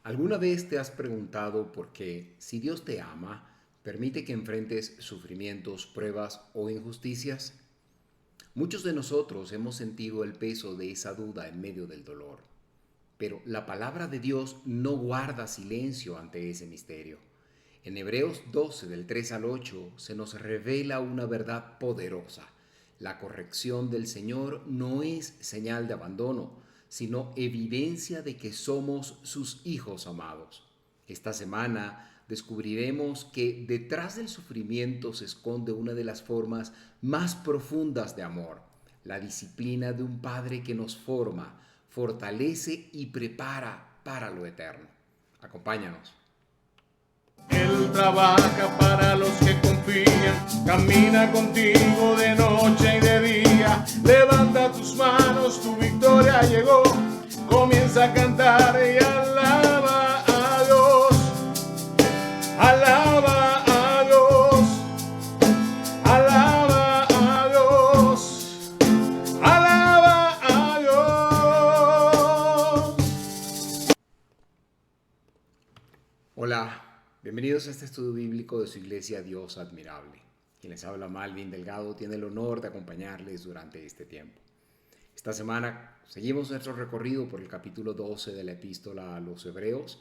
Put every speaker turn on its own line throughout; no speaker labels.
¿Alguna vez te has preguntado por qué, si Dios te ama, permite que enfrentes sufrimientos, pruebas o injusticias? Muchos de nosotros hemos sentido el peso de esa duda en medio del dolor, pero la palabra de Dios no guarda silencio ante ese misterio. En Hebreos 12, del 3 al 8, se nos revela una verdad poderosa. La corrección del Señor no es señal de abandono, sino evidencia de que somos sus hijos amados. Esta semana descubriremos que detrás del sufrimiento se esconde una de las formas más profundas de amor, la disciplina de un Padre que nos forma, fortalece y prepara para lo eterno. Acompáñanos.
Él trabaja para los que confían, camina contigo de noche y de día. Levanta tus manos, tu victoria llegó. Comienza a cantar y alaba a Dios. Alaba a Dios. Alaba a Dios. Alaba a Dios.
Hola, bienvenidos a este estudio bíblico de su iglesia Dios Admirable. Quien les habla, Malvin Delgado, tiene el honor de acompañarles durante este tiempo. Esta semana seguimos nuestro recorrido por el capítulo 12 de la epístola a los Hebreos,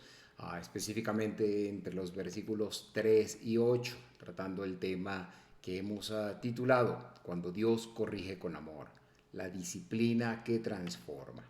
específicamente entre los versículos 3 y 8, tratando el tema que hemos titulado Cuando Dios corrige con amor, la disciplina que transforma.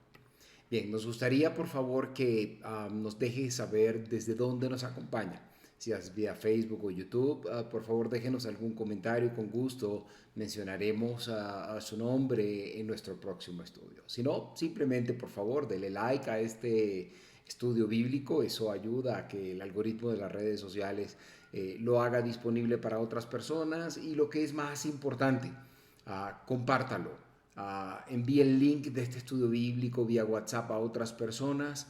Bien, nos gustaría por favor que nos deje saber desde dónde nos acompaña. Si es vía Facebook o YouTube, por favor déjenos algún comentario, con gusto mencionaremos a su nombre en nuestro próximo estudio. Si no, simplemente por favor denle like a este estudio bíblico, eso ayuda a que el algoritmo de las redes sociales lo haga disponible para otras personas y lo que es más importante, compártalo. Envíe el link de este estudio bíblico vía WhatsApp a otras personas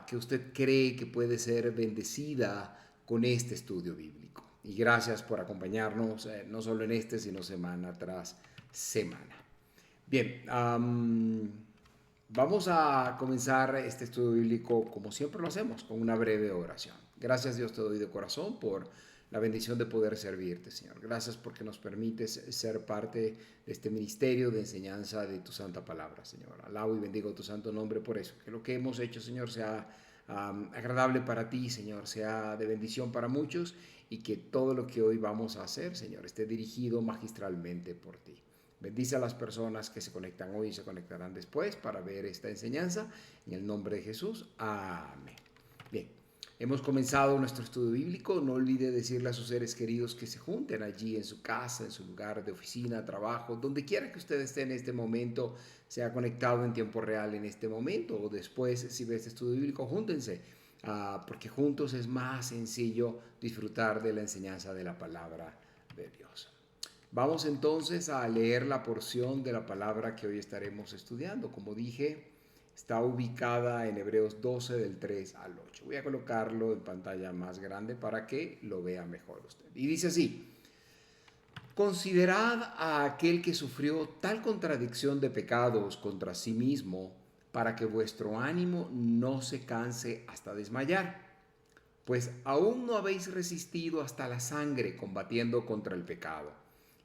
que usted cree que puede ser bendecida con este estudio bíblico. Y gracias por acompañarnos, no solo en este, sino semana tras semana. Bien, vamos a comenzar este estudio bíblico como siempre lo hacemos, con una breve oración. Gracias Dios te doy de corazón por la bendición de poder servirte, Señor. Gracias porque nos permites ser parte de este ministerio de enseñanza de tu santa palabra, Señor. Alabo y bendigo tu santo nombre por eso. Que lo que hemos hecho, Señor, sea agradable para ti, Señor, sea de bendición para muchos y que todo lo que hoy vamos a hacer, Señor, esté dirigido magistralmente por ti. Bendice a las personas que se conectan hoy y se conectarán después para ver esta enseñanza. En el nombre de Jesús. Amén. Bien. Hemos comenzado nuestro estudio bíblico. No olvide decirle a sus seres queridos que se junten allí en su casa, en su lugar de oficina, trabajo, donde quiera que usted esté en este momento, sea conectado en tiempo real en este momento o después, si ve este estudio bíblico, júntense, porque juntos es más sencillo disfrutar de la enseñanza de la palabra de Dios. Vamos entonces a leer la porción de la palabra que hoy estaremos estudiando. Como dije, está ubicada en Hebreos 12 del 3 al 8. Voy a colocarlo en pantalla más grande para que lo vea mejor usted. Y dice así: Considerad a aquel que sufrió tal contradicción de pecados contra sí mismo, para que vuestro ánimo no se canse hasta desmayar. Pues aún no habéis resistido hasta la sangre combatiendo contra el pecado,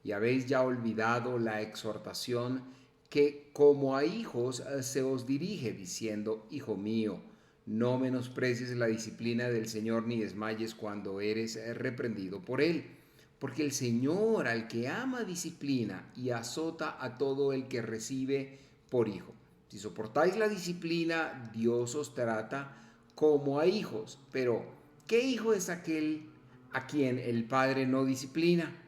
y habéis ya olvidado la exhortación que como a hijos se os dirige, diciendo: Hijo mío, no menosprecies la disciplina del Señor, ni desmayes cuando eres reprendido por Él. Porque el Señor al que ama disciplina y azota a todo el que recibe por hijo. Si soportáis la disciplina, Dios os trata como a hijos. Pero, ¿qué hijo es aquel a quien el Padre no disciplina?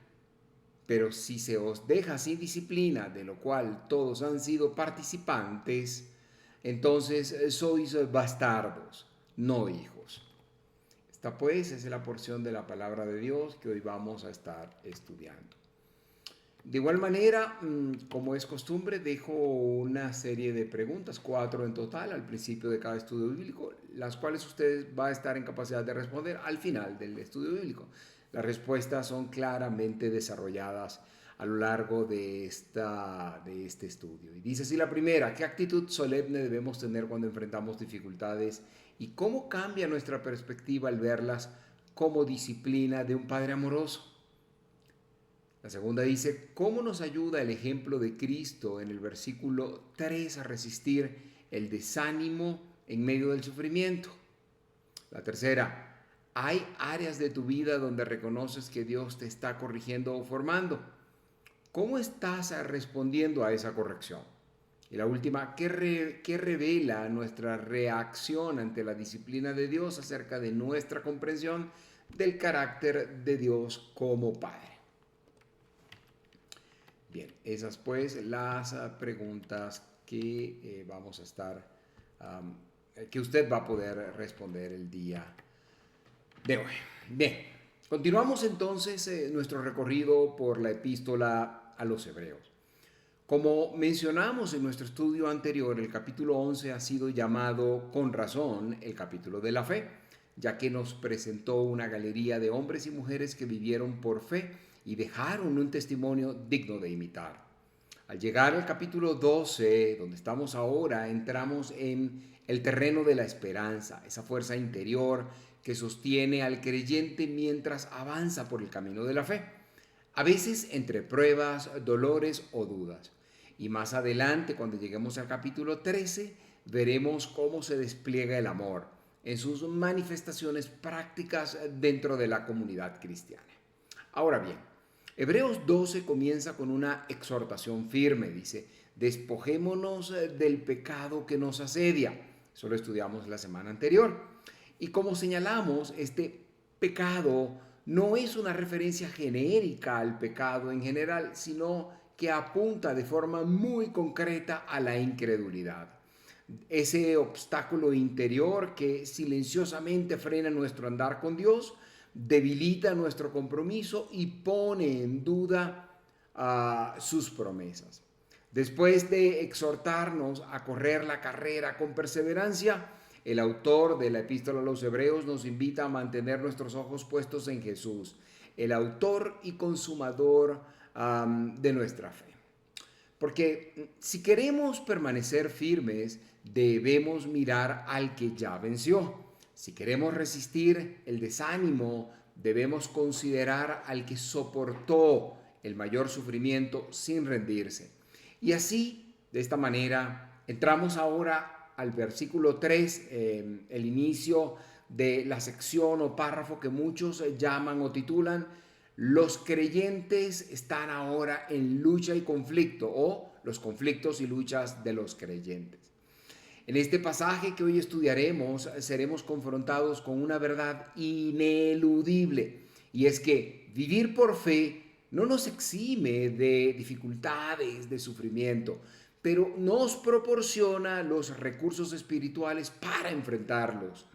Pero si se os deja sin disciplina, de lo cual todos han sido participantes, entonces sois bastardos, no hijos. Esta pues es la porción de la palabra de Dios que hoy vamos a estar estudiando. De igual manera, como es costumbre, dejo una serie de preguntas, 4 en total, al principio de cada estudio bíblico, las cuales ustedes van a estar en capacidad de responder al final del estudio bíblico. Las respuestas son claramente desarrolladas a lo largo de este estudio. Y dice así la primera: ¿qué actitud solemne debemos tener cuando enfrentamos dificultades y cómo cambia nuestra perspectiva al verlas como disciplina de un Padre amoroso? La segunda dice: ¿cómo nos ayuda el ejemplo de Cristo en el versículo 3 a resistir el desánimo en medio del sufrimiento? La tercera: ¿hay áreas de tu vida donde reconoces que Dios te está corrigiendo o formando? ¿Cómo estás respondiendo a esa corrección? Y la última: ¿qué revela nuestra reacción ante la disciplina de Dios acerca de nuestra comprensión del carácter de Dios como Padre? Bien, esas pues las preguntas que vamos a estar, que usted va a poder responder el día de hoy. Bien, continuamos entonces nuestro recorrido por la epístola a los Hebreos. Como mencionamos en nuestro estudio anterior, el capítulo 11 ha sido llamado con razón el capítulo de la fe, ya que nos presentó una galería de hombres y mujeres que vivieron por fe y dejaron un testimonio digno de imitar. Al llegar al capítulo 12, donde estamos ahora, entramos en el terreno de la esperanza, esa fuerza interior que sostiene al creyente mientras avanza por el camino de la fe, a veces entre pruebas, dolores o dudas. Y más adelante, cuando lleguemos al capítulo 13, veremos cómo se despliega el amor en sus manifestaciones prácticas dentro de la comunidad cristiana. Ahora bien, Hebreos 12 comienza con una exhortación firme. Dice: despojémonos del pecado que nos asedia. Eso lo estudiamos la semana anterior. Y como señalamos, este pecado no es una referencia genérica al pecado en general, sino que apunta de forma muy concreta a la incredulidad. Ese obstáculo interior que silenciosamente frena nuestro andar con Dios, debilita nuestro compromiso y pone en duda sus promesas. Después de exhortarnos a correr la carrera con perseverancia, el autor de la epístola a los Hebreos nos invita a mantener nuestros ojos puestos en Jesús, el autor y consumador de nuestra fe. Porque si queremos permanecer firmes, debemos mirar al que ya venció. Si queremos resistir el desánimo, debemos considerar al que soportó el mayor sufrimiento sin rendirse. Y así, de esta manera, entramos ahora al versículo 3, el inicio de la sección o párrafo que muchos llaman o titulan: los creyentes están ahora en lucha y conflicto, o los conflictos y luchas de los creyentes. En este pasaje que hoy estudiaremos, seremos confrontados con una verdad ineludible, y es que vivir por fe no nos exime de dificultades, de sufrimiento, pero nos proporciona los recursos espirituales para enfrentarlos.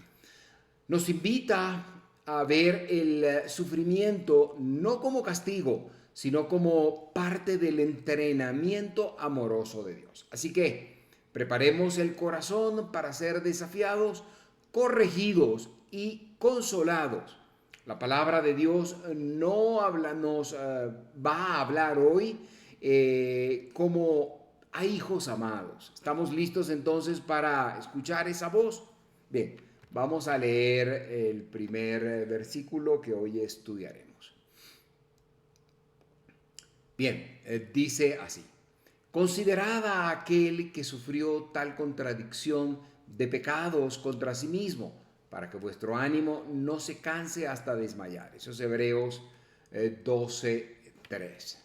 Nos invita a ver el sufrimiento no como castigo, sino como parte del entrenamiento amoroso de Dios. Así que preparemos el corazón para ser desafiados, corregidos y consolados. La palabra de Dios nos va a hablar hoy como a hijos amados. ¿Estamos listos entonces para escuchar esa voz? Bien, vamos a leer el primer versículo que hoy estudiaremos. Bien, dice así: considerad a aquel que sufrió tal contradicción de pecados contra sí mismo, para que vuestro ánimo no se canse hasta desmayar. Eso es Hebreos 12:3.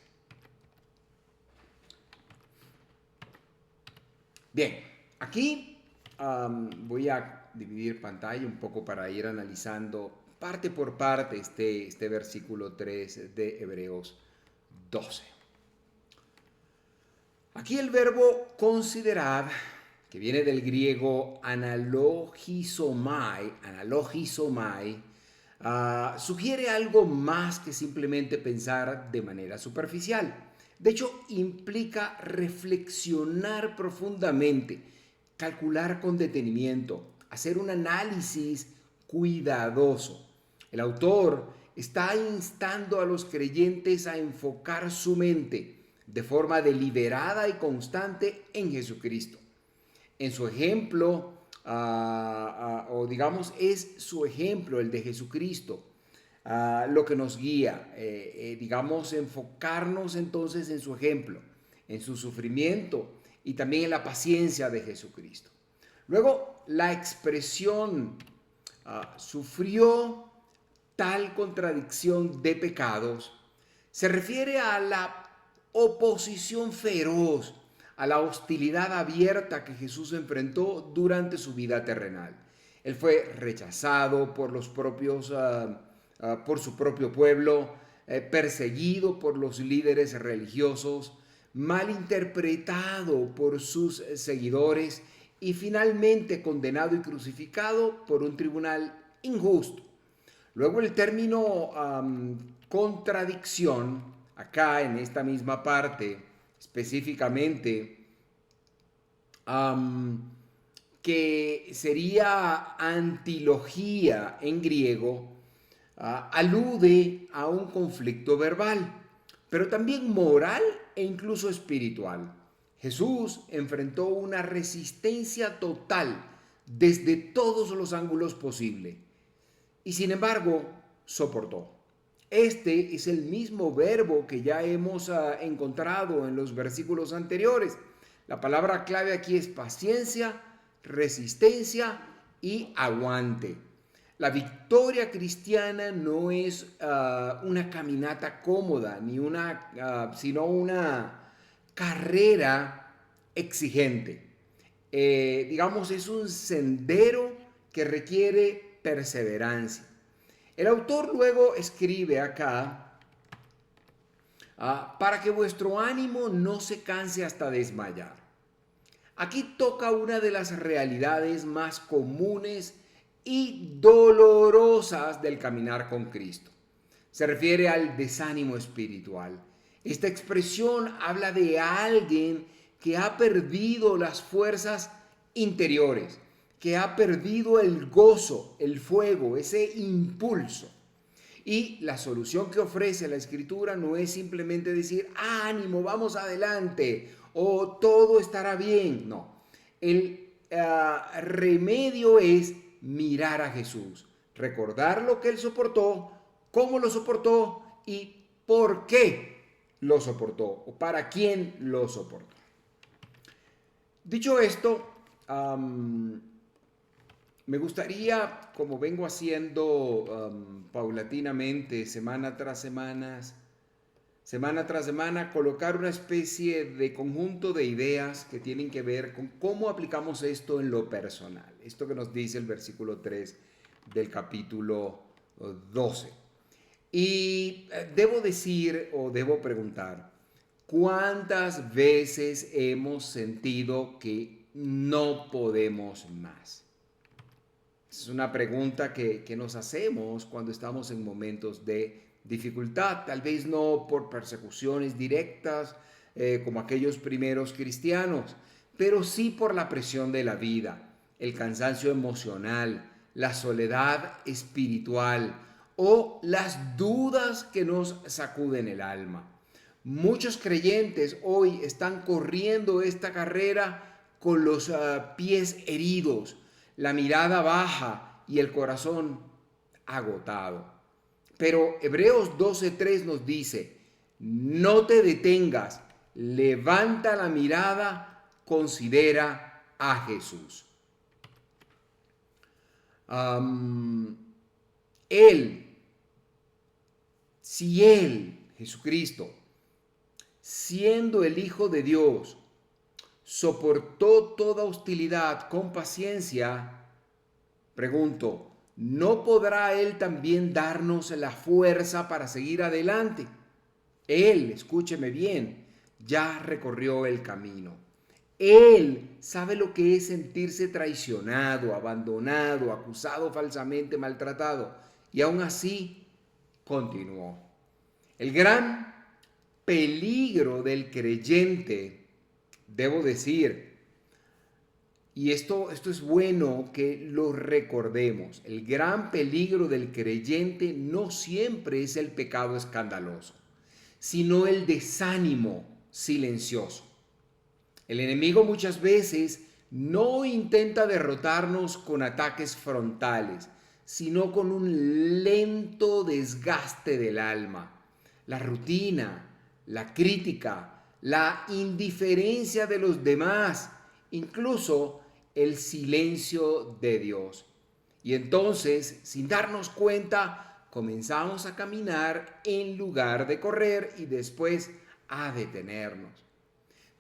Bien, aquí voy a dividir pantalla un poco para ir analizando parte por parte este versículo 3 de Hebreos 12. Aquí el verbo considerar, que viene del griego analogizomai, sugiere algo más que simplemente pensar de manera superficial. De hecho, implica reflexionar profundamente, calcular con detenimiento, hacer un análisis cuidadoso. El autor está instando a los creyentes a enfocar su mente de forma deliberada y constante en Jesucristo. En su ejemplo, o digamos, es su ejemplo, el de Jesucristo, lo que nos guía, digamos, enfocarnos entonces en su ejemplo, en su sufrimiento y también en la paciencia de Jesucristo. Luego, la expresión sufrió tal contradicción de pecados se refiere a la oposición feroz, a la hostilidad abierta que Jesús enfrentó durante su vida terrenal. Él fue rechazado por los propios, por su propio pueblo, perseguido por los líderes religiosos, malinterpretado por sus seguidores y finalmente condenado y crucificado por un tribunal injusto. Luego el término contradicción, acá en esta misma parte, específicamente, que sería antilogía en griego, alude a un conflicto verbal, pero también moral e incluso espiritual. Jesús enfrentó una resistencia total desde todos los ángulos posibles y sin embargo soportó. Este es el mismo verbo que ya hemos encontrado en los versículos anteriores. La palabra clave aquí es paciencia, resistencia y aguante. La victoria cristiana no es una caminata cómoda, sino una carrera exigente. Digamos, es un sendero que requiere perseverancia. El autor luego escribe acá, para que vuestro ánimo no se canse hasta desmayar. Aquí toca una de las realidades más comunes y dolorosas del caminar con Cristo. Se refiere al desánimo espiritual. Esta expresión habla de alguien que ha perdido las fuerzas interiores, que ha perdido el gozo, el fuego, ese impulso. Y la solución que ofrece la Escritura no es simplemente decir, ánimo, vamos adelante, o todo estará bien. No, el remedio es mirar a Jesús, recordar lo que Él soportó, cómo lo soportó y por qué lo soportó, o para quién lo soportó. Dicho esto, me gustaría, como vengo haciendo paulatinamente, semana tras semana, colocar una especie de conjunto de ideas que tienen que ver con cómo aplicamos esto en lo personal. Esto que nos dice el versículo 3 del capítulo 12. Y debo decir o debo preguntar, ¿cuántas veces hemos sentido que no podemos más? Es una pregunta que nos hacemos cuando estamos en momentos de dificultad, tal vez no por persecuciones directas como aquellos primeros cristianos, pero sí por la presión de la vida, el cansancio emocional, la soledad espiritual o las dudas que nos sacuden el alma. Muchos creyentes hoy están corriendo esta carrera con los pies heridos, la mirada baja y el corazón agotado. Pero Hebreos 12:3 nos dice, no te detengas, levanta la mirada, considera a Jesús. Jesucristo, siendo el Hijo de Dios, soportó toda hostilidad con paciencia, pregunto, ¿no podrá Él también darnos la fuerza para seguir adelante? Él, escúcheme bien, ya recorrió el camino. Él sabe lo que es sentirse traicionado, abandonado, acusado falsamente, maltratado, y aún así continuó. El gran peligro del creyente, debo decir, Y esto es bueno que lo recordemos. El gran peligro del creyente no siempre es el pecado escandaloso, sino el desánimo silencioso. El enemigo muchas veces no intenta derrotarnos con ataques frontales, sino con un lento desgaste del alma. La rutina, la crítica, la indiferencia de los demás, incluso el silencio de Dios. Y entonces, sin darnos cuenta, comenzamos a caminar en lugar de correr y después a detenernos.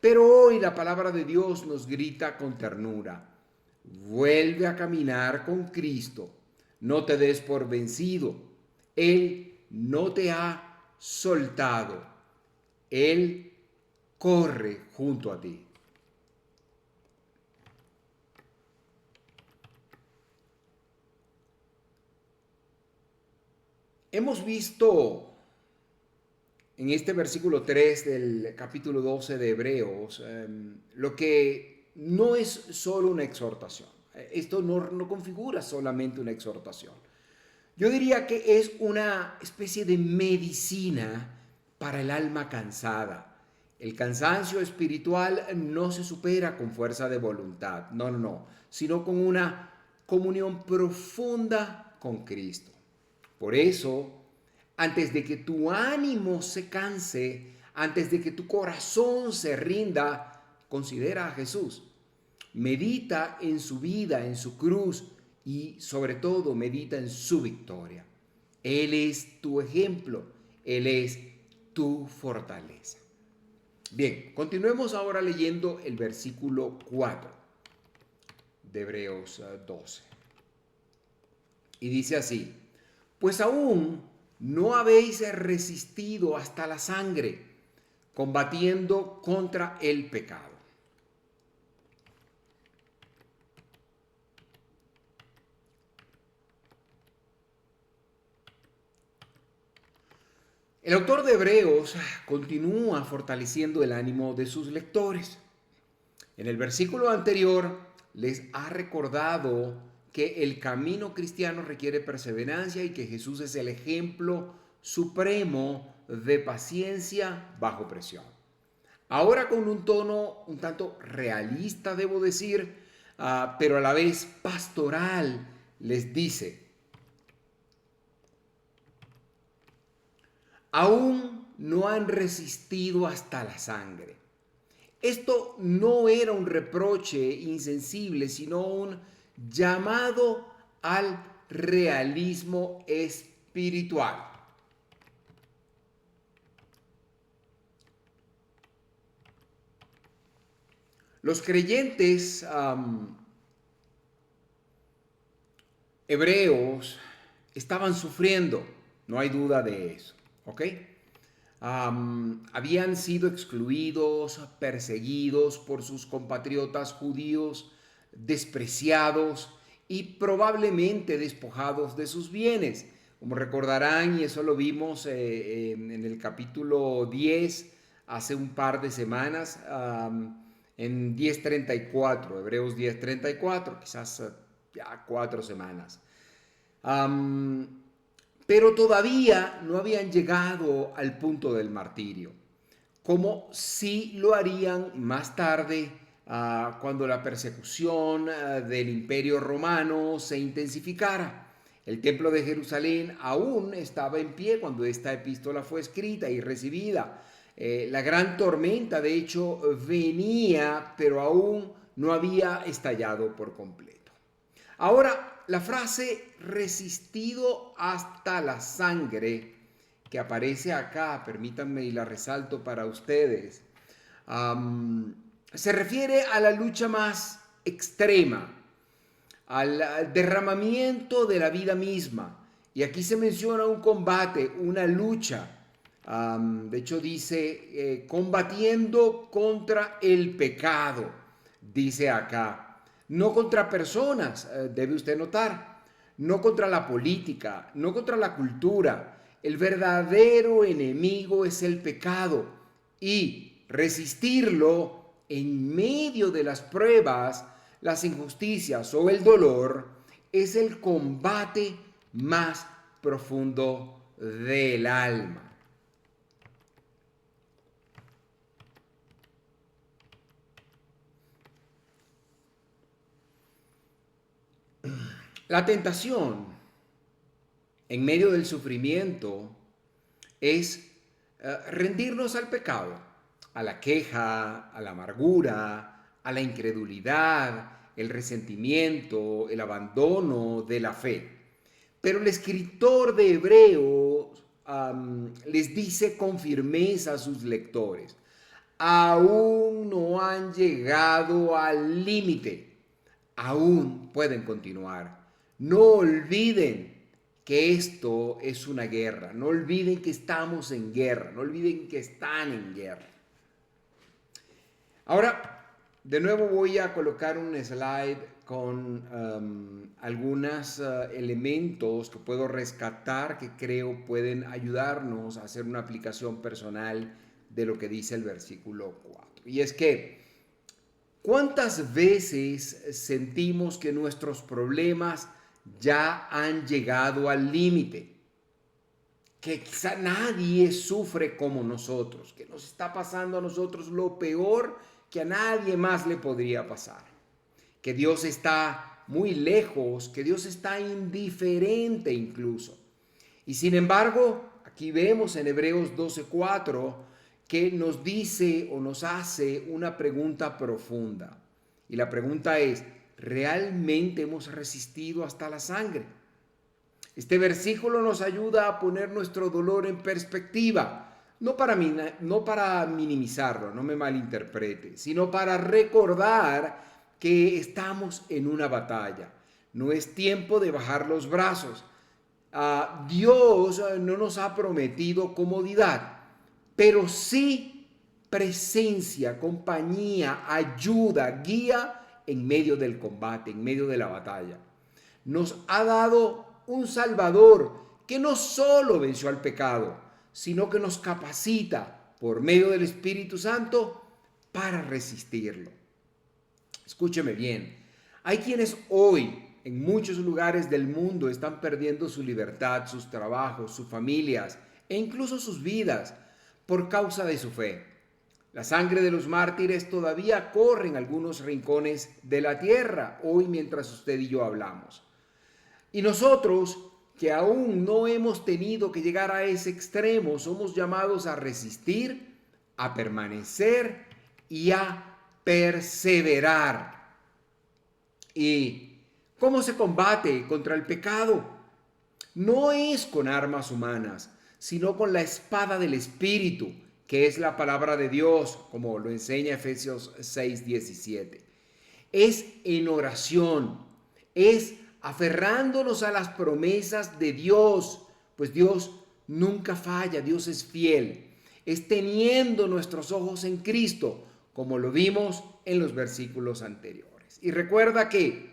Pero hoy la palabra de Dios nos grita con ternura: vuelve a caminar con Cristo, no te des por vencido, Él no te ha soltado, Él corre junto a ti. Hemos visto en este versículo 3 del capítulo 12 de Hebreos lo que no es solo una exhortación. Esto no configura solamente una exhortación. Yo diría que es una especie de medicina para el alma cansada. El cansancio espiritual no se supera con fuerza de voluntad, no, sino con una comunión profunda con Cristo. Por eso, antes de que tu ánimo se canse, antes de que tu corazón se rinda, considera a Jesús. Medita en su vida, en su cruz y sobre todo medita en su victoria. Él es tu ejemplo, Él es tu fortaleza. Bien, continuemos ahora leyendo el versículo 4 de Hebreos 12. Y dice así: pues aún no habéis resistido hasta la sangre, combatiendo contra el pecado. El autor de Hebreos continúa fortaleciendo el ánimo de sus lectores. En el versículo anterior les ha recordado que el camino cristiano requiere perseverancia y que Jesús es el ejemplo supremo de paciencia bajo presión. Ahora con un tono un tanto realista, debo decir, pero a la vez pastoral, les dice: aún no han resistido hasta la sangre. Esto no era un reproche insensible, sino un llamado al realismo espiritual. Los creyentes hebreos estaban sufriendo, no hay duda de eso, ¿ok? Habían sido excluidos, perseguidos por sus compatriotas judíos, despreciados y probablemente despojados de sus bienes. Como recordarán, y eso lo vimos en el capítulo 10 hace un par de semanas, en 10:34, Hebreos 10:34, quizás ya 4 semanas. Pero todavía no habían llegado al punto del martirio, como sí lo harían más tarde cuando la persecución del Imperio Romano se intensificara. El templo de Jerusalén aún estaba en pie cuando esta epístola fue escrita y recibida. La gran tormenta, de hecho, venía, pero aún no había estallado por completo. Ahora, la frase resistido hasta la sangre que aparece acá, permítanme y la resalto para ustedes, se refiere a la lucha más extrema, al derramamiento de la vida misma. Y aquí se menciona un combate, una lucha. De hecho dice, combatiendo contra el pecado, dice acá. No contra personas, debe usted notar, no contra la política, no contra la cultura. El verdadero enemigo es el pecado y resistirlo en medio de las pruebas, las injusticias o el dolor es el combate más profundo del alma. La tentación en medio del sufrimiento es rendirnos al pecado, a la queja, a la amargura, a la incredulidad, el resentimiento, el abandono de la fe. Pero el escritor de Hebreos les dice con firmeza a sus lectores: aún no han llegado al límite, aún pueden continuar. No olviden que esto es una guerra, no olviden que estamos en guerra, no olviden que están en guerra. Ahora, de nuevo voy a colocar un slide con algunos elementos que puedo rescatar que creo pueden ayudarnos a hacer una aplicación personal de lo que dice el versículo 4. Y es que, ¿cuántas veces sentimos que nuestros problemas ya han llegado al límite? Que quizá nadie sufre como nosotros, que nos está pasando a nosotros lo peor que a nadie más le podría pasar. Que Dios está muy lejos, que Dios está indiferente incluso. Y sin embargo, aquí vemos en Hebreos 12:4 que nos dice o nos hace una pregunta profunda. Y la pregunta es: ¿realmente hemos resistido hasta la sangre? Este versículo nos ayuda a poner nuestro dolor en perspectiva, no para minimizarlo, no me malinterprete, sino para recordar que estamos en una batalla. No es tiempo de bajar los brazos. Dios no nos ha prometido comodidad, pero sí presencia, compañía, ayuda, guía en medio del combate, en medio de la batalla. Nos ha dado un Salvador que no solo venció al pecado, sino que nos capacita por medio del Espíritu Santo para resistirlo. Escúcheme bien, hay quienes hoy en muchos lugares del mundo están perdiendo su libertad, sus trabajos, sus familias e incluso sus vidas por causa de su fe. La sangre de los mártires todavía corre en algunos rincones de la tierra hoy mientras usted y yo hablamos. Y nosotros, que aún no hemos tenido que llegar a ese extremo, somos llamados a resistir, a permanecer y a perseverar. ¿Y cómo se combate contra el pecado? No es con armas humanas, sino con la espada del Espíritu, que es la palabra de Dios, como lo enseña Efesios 6:17. Es en oración, es aferrándonos a las promesas de Dios, pues Dios nunca falla, Dios es fiel. Es teniendo nuestros ojos en Cristo, como lo vimos en los versículos anteriores. Y recuerda que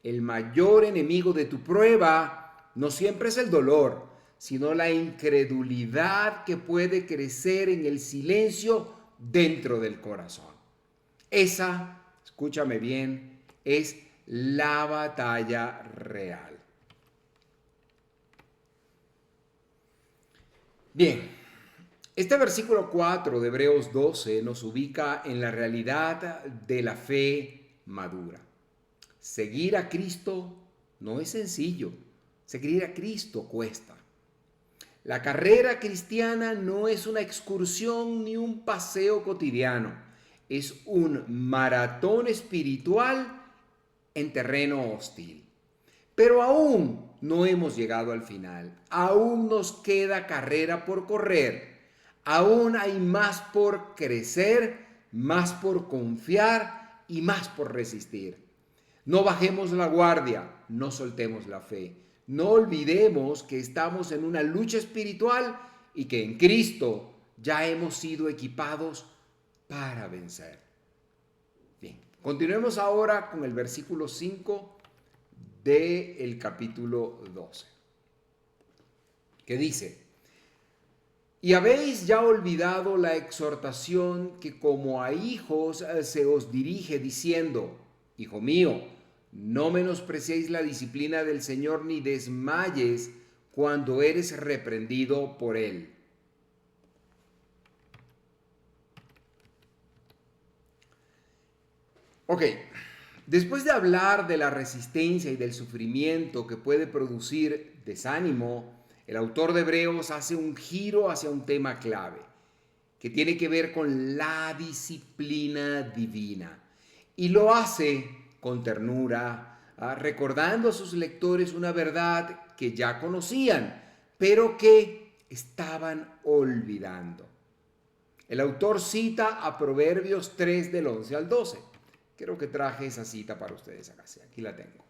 el mayor enemigo de tu prueba no siempre es el dolor, sino la incredulidad que puede crecer en el silencio dentro del corazón. Esa, escúchame bien, es la batalla real. Bien, este versículo 4 de Hebreos 12 nos ubica en la realidad de la fe madura. Seguir a Cristo no es sencillo, seguir a Cristo cuesta. La carrera cristiana no es una excursión ni un paseo cotidiano, es un maratón espiritual en terreno hostil. Pero aún no hemos llegado al final, aún nos queda carrera por correr, aún hay más por crecer, más por confiar y más por resistir. No bajemos la guardia, no soltemos la fe. No olvidemos que estamos en una lucha espiritual y que en Cristo ya hemos sido equipados para vencer. Bien, continuemos ahora con el versículo 5 del capítulo 12, que dice: y habéis ya olvidado la exhortación que como a hijos se os dirige diciendo: Hijo mío, no menospreciéis la disciplina del Señor ni desmayes cuando eres reprendido por Él. Ok, después de hablar de la resistencia y del sufrimiento que puede producir desánimo, el autor de Hebreos hace un giro hacia un tema clave, que tiene que ver con la disciplina divina. Y lo hace con ternura, recordando a sus lectores una verdad que ya conocían, pero que estaban olvidando. El autor cita a Proverbios 3 del 11 al 12. Creo que traje esa cita para ustedes acá, sí, aquí la tengo.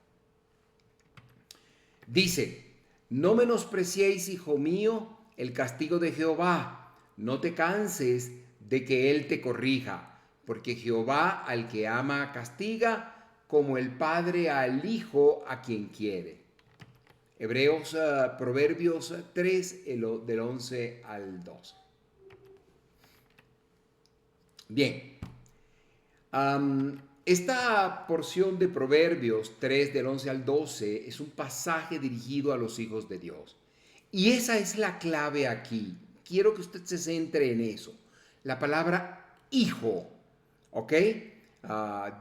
Dice, no menospreciéis, hijo mío, el castigo de Jehová, no te canses de que Él te corrija, porque Jehová al que ama castiga, como el padre al hijo a quien quiere. Proverbios 3, del 11 al 12. Bien. Esta porción de Proverbios 3 del 11 al 12 es un pasaje dirigido a los hijos de Dios. Y esa es la clave aquí. Quiero que usted se centre en eso. La palabra hijo, ¿ok?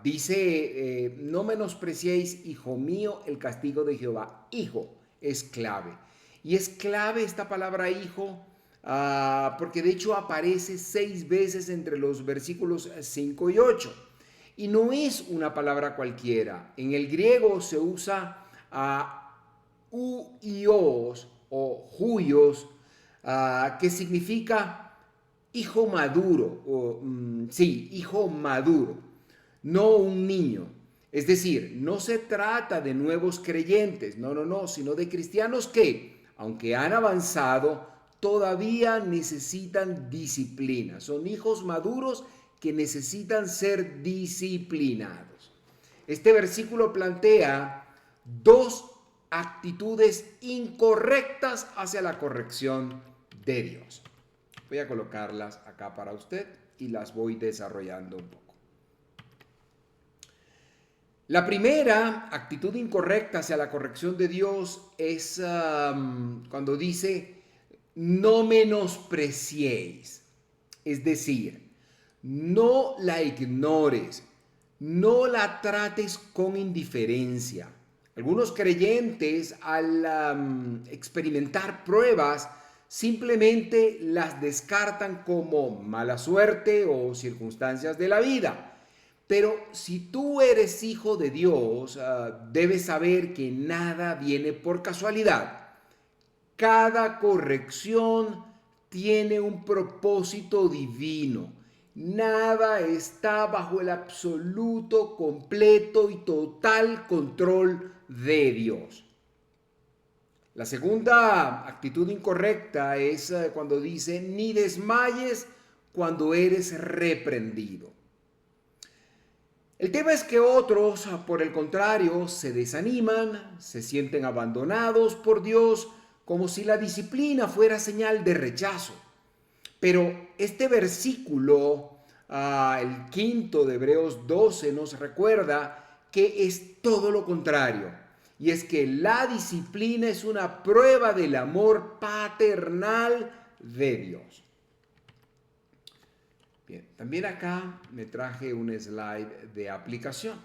Dice, no menospreciéis, hijo mío, el castigo de Jehová. Hijo es clave. Y es clave esta palabra hijo porque de hecho aparece 6 veces entre los versículos 5 y 8. Y no es una palabra cualquiera. En el griego se usa huios o huios, que significa hijo maduro, hijo maduro, no un niño. Es decir, no se trata de nuevos creyentes, no, sino de cristianos que, aunque han avanzado, todavía necesitan disciplina. Son hijos maduros que necesitan ser disciplinados. Este versículo plantea 2 actitudes incorrectas hacia la corrección de Dios. Voy a colocarlas acá para usted y las voy desarrollando un poco. La primera actitud incorrecta hacia la corrección de Dios es cuando dice, no menospreciéis. Es decir, no la ignores, no la trates con indiferencia. Algunos creyentes al experimentar pruebas simplemente las descartan como mala suerte o circunstancias de la vida. Pero si tú eres hijo de Dios, debes saber que nada viene por casualidad. Cada corrección tiene un propósito divino. Nada está bajo el absoluto, completo y total control de Dios. La segunda actitud incorrecta es cuando dice, ni desmayes cuando eres reprendido. El tema es que otros, por el contrario, se desaniman, se sienten abandonados por Dios, como si la disciplina fuera señal de rechazo. Pero este versículo, el 5 de Hebreos 12, nos recuerda que es todo lo contrario. Y es que la disciplina es una prueba del amor paternal de Dios. Bien, también acá me traje un slide de aplicación.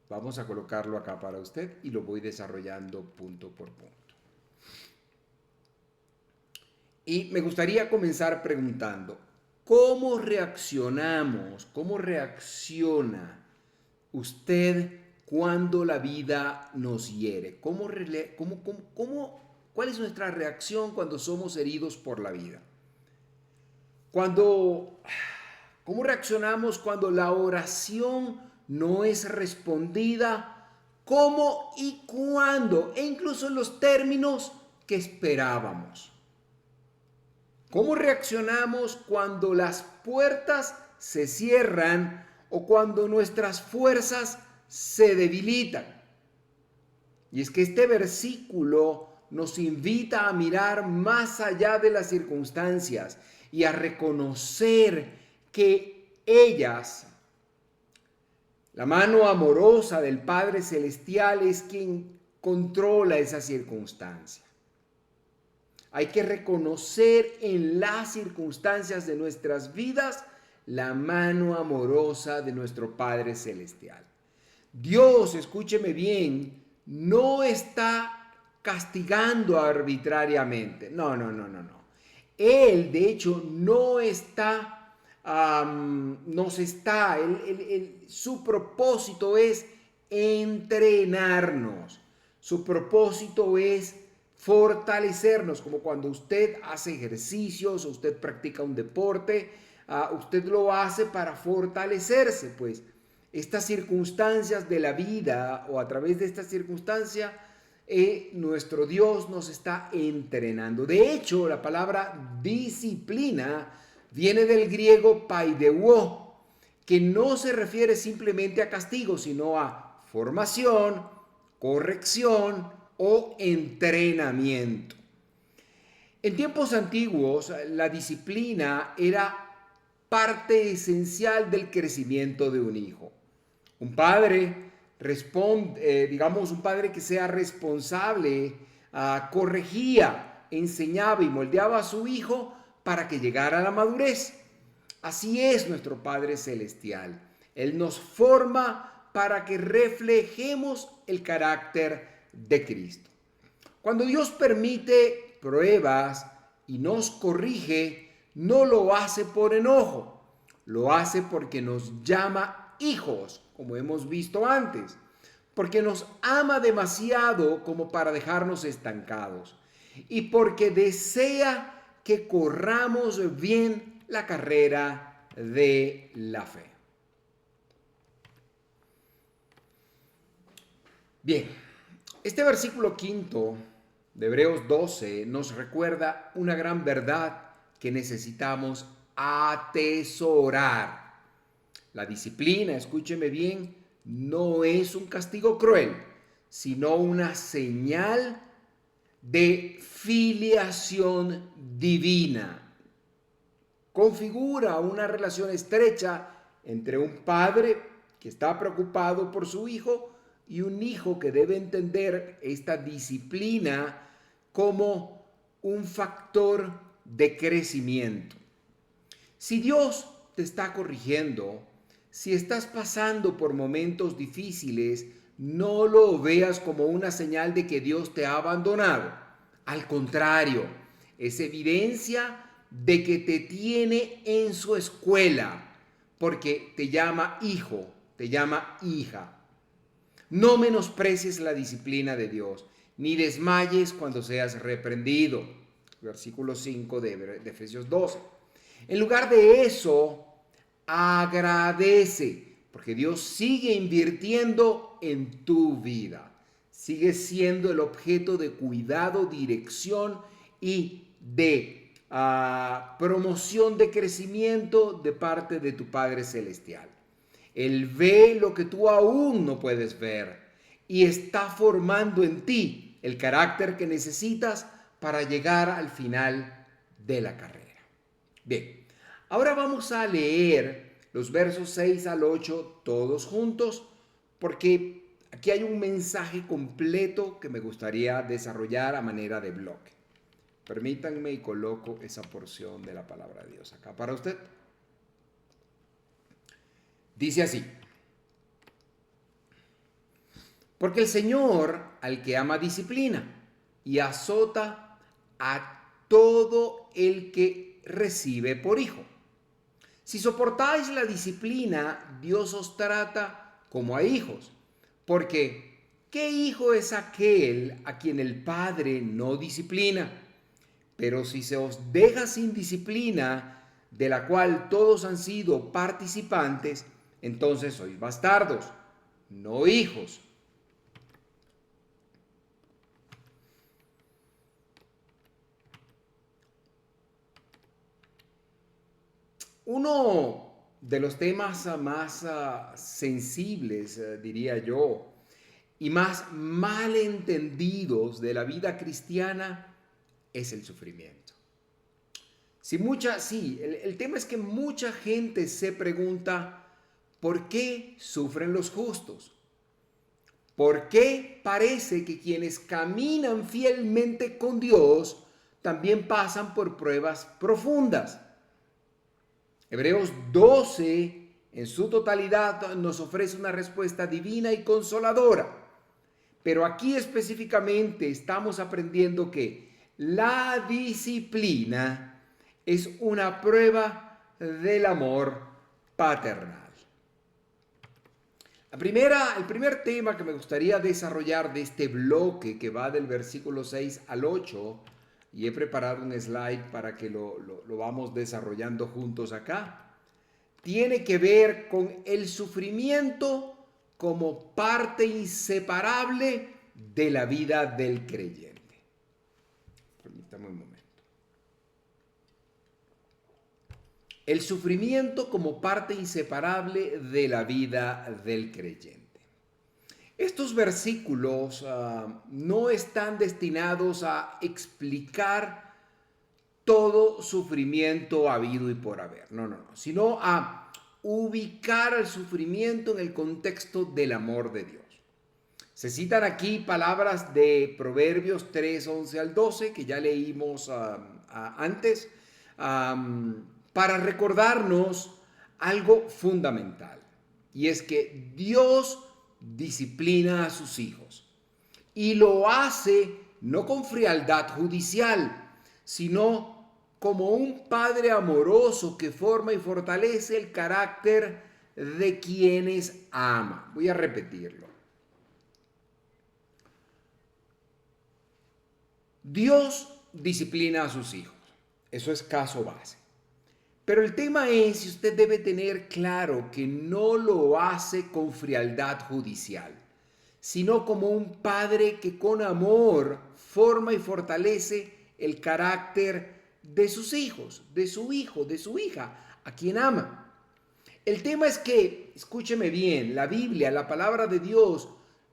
Vamos a colocarlo acá para usted y lo voy desarrollando punto por punto. Y me gustaría comenzar preguntando, ¿cómo reaccionamos? ¿Cómo reacciona usted cuando la vida nos hiere? ¿Cuál es nuestra reacción cuando somos heridos por la vida? ¿Cómo reaccionamos cuando la oración no es respondida? ¿Cómo y cuándo? E incluso en los términos que esperábamos. ¿Cómo reaccionamos cuando las puertas se cierran o cuando nuestras fuerzas se debilitan? Y es que este versículo nos invita a mirar más allá de las circunstancias y a reconocer que La mano amorosa del Padre Celestial es quien controla esa circunstancia. Hay que reconocer en las circunstancias de nuestras vidas la mano amorosa de nuestro Padre Celestial. Dios, escúcheme bien, no está castigando arbitrariamente. No. Él, de hecho, no está su propósito es entrenarnos. Su propósito es fortalecernos, como cuando usted hace ejercicios o usted practica un deporte, usted lo hace para fortalecerse, pues estas circunstancias de la vida o a través de esta circunstancia, nuestro Dios nos está entrenando. De hecho, la palabra disciplina viene del griego paideuo, que no se refiere simplemente a castigo, sino a formación, corrección o entrenamiento. En tiempos antiguos, la disciplina era parte esencial del crecimiento de un hijo. Un padre un padre que sea responsable, corregía, enseñaba y moldeaba a su hijo para que llegara a la madurez. Así es nuestro Padre Celestial. Él nos forma para que reflejemos el carácter de Cristo. Cuando Dios permite pruebas y nos corrige, no lo hace por enojo, lo hace porque nos llama hijos, como hemos visto antes, porque nos ama demasiado como para dejarnos estancados y porque desea que corramos bien la carrera de la fe. Bien, este versículo 5 de Hebreos 12 nos recuerda una gran verdad que necesitamos atesorar. La disciplina, escúcheme bien, no es un castigo cruel, sino una señal de filiación divina. Configura una relación estrecha entre un padre que está preocupado por su hijo y un hijo que debe entender esta disciplina como un factor de crecimiento. Si Dios te está corrigiendo, si estás pasando por momentos difíciles, no lo veas como una señal de que Dios te ha abandonado. Al contrario, es evidencia de que te tiene en su escuela, porque te llama hijo, te llama hija. No menosprecies la disciplina de Dios, ni desmayes cuando seas reprendido. Versículo 5 de Efesios 12. En lugar de eso, agradece, porque Dios sigue invirtiendo en tu vida. Sigue siendo el objeto de cuidado, dirección y de promoción de crecimiento de parte de tu Padre Celestial. Él ve lo que tú aún no puedes ver y está formando en ti el carácter que necesitas para llegar al final de la carrera. Bien, ahora vamos a leer los versos 6 al 8 todos juntos, porque aquí hay un mensaje completo que me gustaría desarrollar a manera de bloque. Permítanme y coloco esa porción de la palabra de Dios acá para usted. Dice así: porque el Señor al que ama disciplina y azota a todo el que recibe por hijo. Si soportáis la disciplina, Dios os trata como a hijos. Porque, ¿qué hijo es aquel a quien el Padre no disciplina? Pero si se os deja sin disciplina, de la cual todos han sido participantes, entonces sois bastardos, no hijos. Uno de los temas más sensibles, diría yo, y más malentendidos de la vida cristiana es el sufrimiento. El tema es que mucha gente se pregunta, ¿por qué sufren los justos? ¿Por qué parece que quienes caminan fielmente con Dios también pasan por pruebas profundas? Hebreos 12 en su totalidad nos ofrece una respuesta divina y consoladora. Pero aquí específicamente estamos aprendiendo que la disciplina es una prueba del amor paternal. El primer tema que me gustaría desarrollar de este bloque que va del versículo 6 al 8, y he preparado un slide para que lo vamos desarrollando juntos acá, tiene que ver con el sufrimiento como parte inseparable de la vida del creyente. Permítame un momento. El sufrimiento como parte inseparable de la vida del creyente. Estos versículos no están destinados a explicar todo sufrimiento habido y por haber, no, sino a ubicar el sufrimiento en el contexto del amor de Dios. Se citan aquí palabras de Proverbios 3, 11 al 12, que ya leímos antes, para recordarnos algo fundamental, y es que Dios disciplina a sus hijos y lo hace no con frialdad judicial, sino como un padre amoroso que forma y fortalece el carácter de quienes ama. Voy a repetirlo. Dios disciplina a sus hijos. Eso es caso base. Pero el tema es, y usted debe tener claro, que no lo hace con frialdad judicial, sino como un padre que con amor forma y fortalece el carácter de sus hijos, de su hijo, de su hija, a quien ama. El tema es que, escúcheme bien, la Biblia, la palabra de Dios,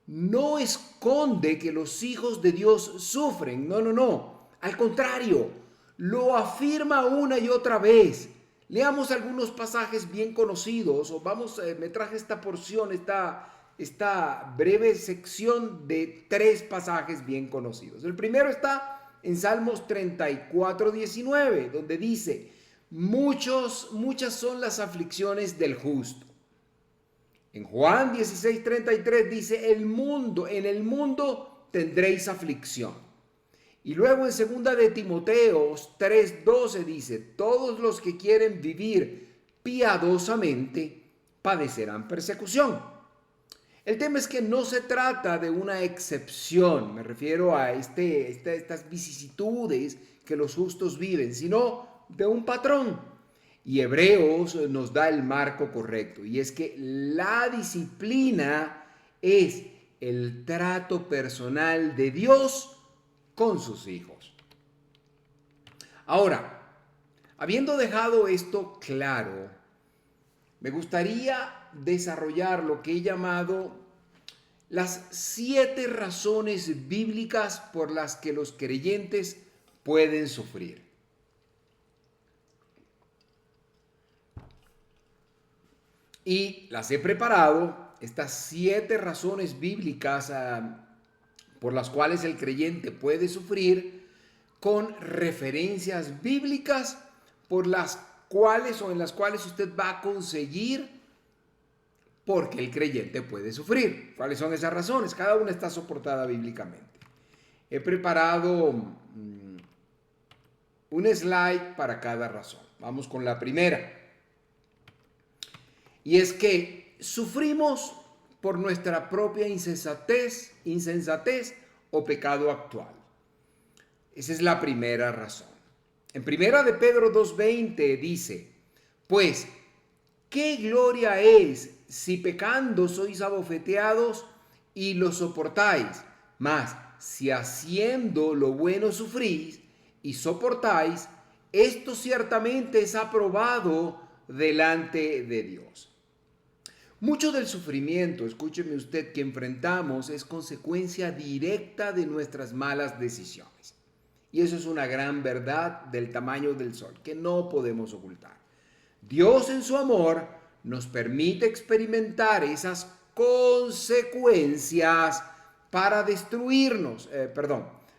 no esconde que los hijos de Dios sufren. No. Al contrario, lo afirma una y otra vez. Leamos algunos pasajes bien conocidos, me traje esta porción, esta breve sección de 3 pasajes bien conocidos. El primero está en Salmos 34, 19, donde dice, muchas son las aflicciones del justo. En Juan 16, 33 dice, en el mundo tendréis aflicción. Y luego en 2 de Timoteo 3:12 dice, todos los que quieren vivir piadosamente padecerán persecución. El tema es que no se trata de una excepción, me refiero a estas vicisitudes que los justos viven, sino de un patrón. Y Hebreos nos da el marco correcto, y es que la disciplina es el trato personal de Dios con sus hijos. Ahora, habiendo dejado esto claro, me gustaría desarrollar lo que he llamado las 7 razones bíblicas por las que los creyentes pueden sufrir. Y las he preparado, estas 7 razones bíblicas por las cuales el creyente puede sufrir, con referencias bíblicas por las cuales o en las cuales usted va a conseguir por qué el creyente puede sufrir. ¿Cuáles son esas razones? Cada una está soportada bíblicamente. He preparado un slide para cada razón. Vamos con la primera. Y es que sufrimos por nuestra propia insensatez o pecado actual. Esa es la primera razón. En 1 de Pedro 2:20 dice, pues, ¿qué gloria es si pecando sois abofeteados y lo soportáis? Mas, si haciendo lo bueno sufrís y soportáis, esto ciertamente es aprobado delante de Dios. Mucho del sufrimiento, escúcheme usted, que enfrentamos es consecuencia directa de nuestras malas decisiones. Y eso es una gran verdad del tamaño del sol, que no podemos ocultar. Dios en su amor nos permite experimentar esas consecuencias para destruirnos,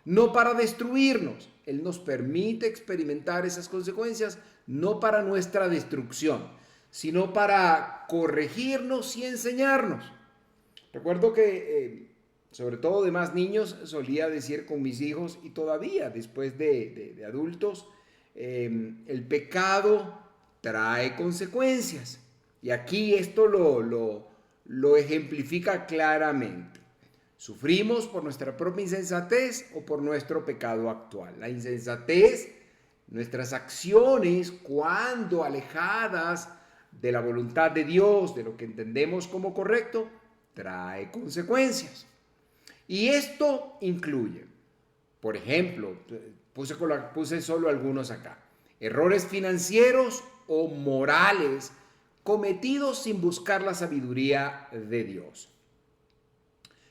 no para destruirnos. Él nos permite experimentar esas consecuencias no para nuestra destrucción, sino para corregirnos y enseñarnos. Recuerdo que, sobre todo de más niños, solía decir con mis hijos, y todavía después de adultos, el pecado trae consecuencias. Y aquí esto lo ejemplifica claramente. ¿Sufrimos por nuestra propia insensatez o por nuestro pecado actual? La insensatez, nuestras acciones cuando alejadas de la voluntad de Dios, de lo que entendemos como correcto, trae consecuencias. Y esto incluye, por ejemplo, puse solo algunos acá, errores financieros o morales cometidos sin buscar la sabiduría de Dios.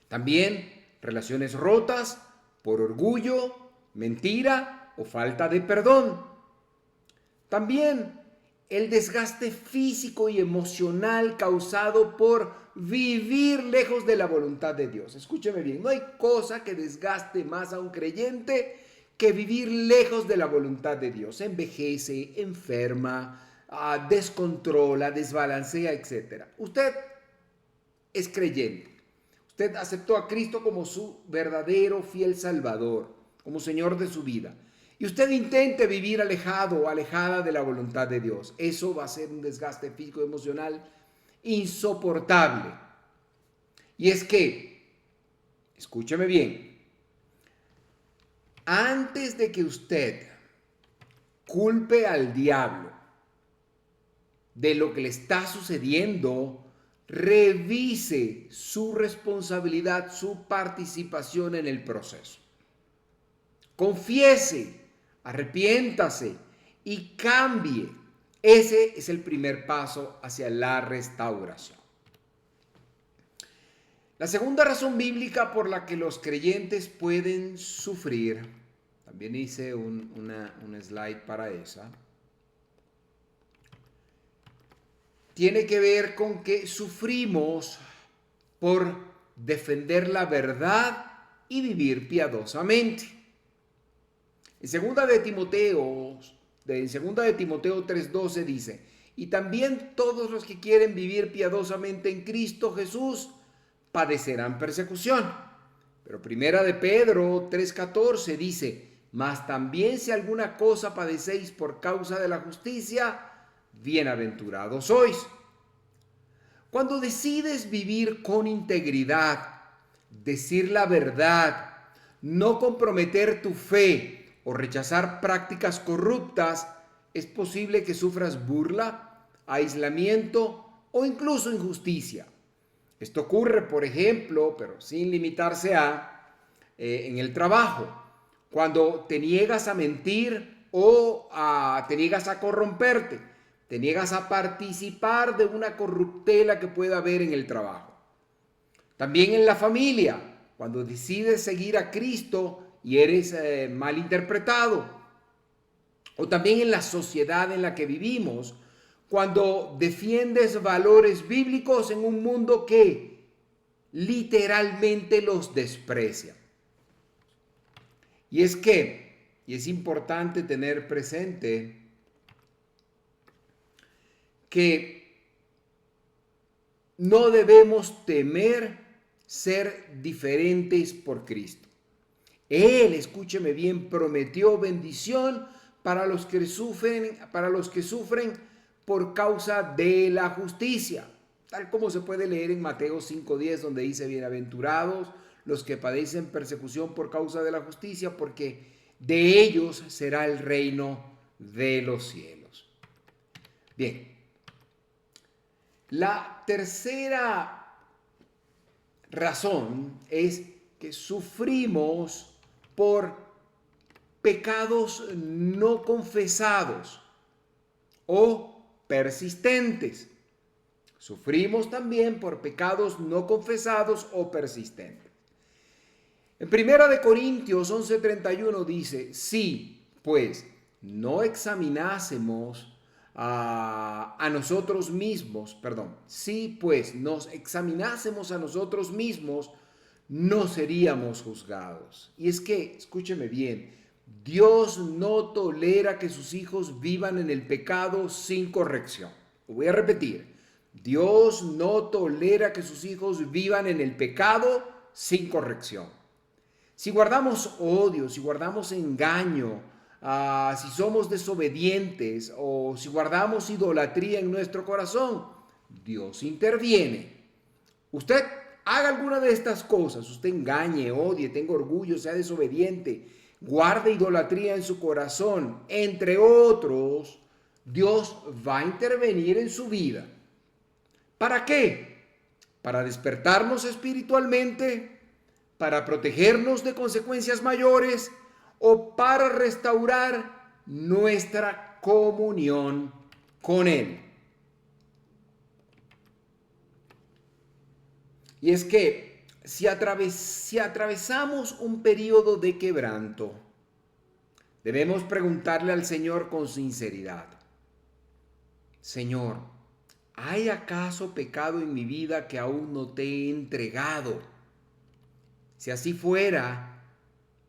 También relaciones rotas por orgullo, mentira o falta de perdón. También el desgaste físico y emocional causado por vivir lejos de la voluntad de Dios. Escúcheme bien, no hay cosa que desgaste más a un creyente que vivir lejos de la voluntad de Dios. Envejece, enferma, descontrola, desbalancea, etc. Usted es creyente. Usted aceptó a Cristo como su verdadero fiel Salvador, como Señor de su vida. Y usted intente vivir alejado o alejada de la voluntad de Dios. Eso va a ser un desgaste físico y emocional insoportable. Y es que, escúcheme bien, antes de que usted culpe al diablo de lo que le está sucediendo, revise su responsabilidad, su participación en el proceso. Confiese, arrepiéntase y cambie. Ese es el primer paso hacia la restauración. La segunda razón bíblica por la que los creyentes pueden sufrir, también hice un slide para esa, tiene que ver con que sufrimos por defender la verdad y vivir piadosamente. En 2 de Timoteo 3:12 dice, y también todos los que quieren vivir piadosamente en Cristo Jesús padecerán persecución. Pero 1 de Pedro 3:14 dice, mas también si alguna cosa padecéis por causa de la justicia, bienaventurados sois. Cuando decides vivir con integridad, decir la verdad, no comprometer tu fe o rechazar prácticas corruptas, es posible que sufras burla, aislamiento o incluso injusticia. Esto ocurre, por ejemplo, pero sin limitarse en el trabajo, cuando te niegas a mentir o te niegas a corromperte, te niegas a participar de una corruptela que pueda haber en el trabajo. También en la familia, cuando decides seguir a Cristo y eres malinterpretado. O también en la sociedad en la que vivimos, cuando defiendes valores bíblicos en un mundo que literalmente los desprecia. Y es importante tener presente que no debemos temer ser diferentes por Cristo. Él, escúcheme bien, prometió bendición para los que sufren por causa de la justicia, tal como se puede leer en Mateo 5:10, donde dice, bienaventurados los que padecen persecución por causa de la justicia, porque de ellos será el reino de los cielos. Bien, la tercera razón es que sufrimos por pecados no confesados o persistentes. Sufrimos también por pecados no confesados o persistentes. En 1 de Corintios 11:31 dice, si pues no examinásemos a nosotros mismos, perdón, si pues nos examinásemos a nosotros mismos, no seríamos juzgados. Y es que, escúcheme bien, Dios no tolera que sus hijos vivan en el pecado sin corrección. Lo voy a repetir. Dios no tolera que sus hijos vivan en el pecado sin corrección. Si guardamos odio, si guardamos engaño, si somos desobedientes o si guardamos idolatría en nuestro corazón, Dios interviene. Usted haga alguna de estas cosas, usted engañe, odie, tenga orgullo, sea desobediente, guarde idolatría en su corazón, entre otros, Dios va a intervenir en su vida. ¿Para qué? Para despertarnos espiritualmente, para protegernos de consecuencias mayores o para restaurar nuestra comunión con Él. Y es que si atravesamos un periodo de quebranto, debemos preguntarle al Señor con sinceridad: Señor, ¿hay acaso pecado en mi vida que aún no te he entregado? Si así fuera,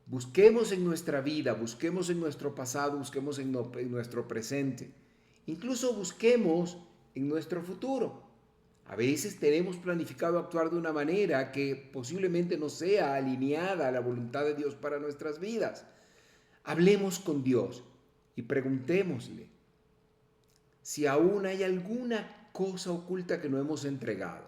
busquemos en nuestra vida, busquemos en nuestro pasado, busquemos en nuestro presente, incluso busquemos en nuestro futuro. A veces tenemos planificado actuar de una manera que posiblemente no sea alineada a la voluntad de Dios para nuestras vidas. Hablemos con Dios y preguntémosle si aún hay alguna cosa oculta que no hemos entregado.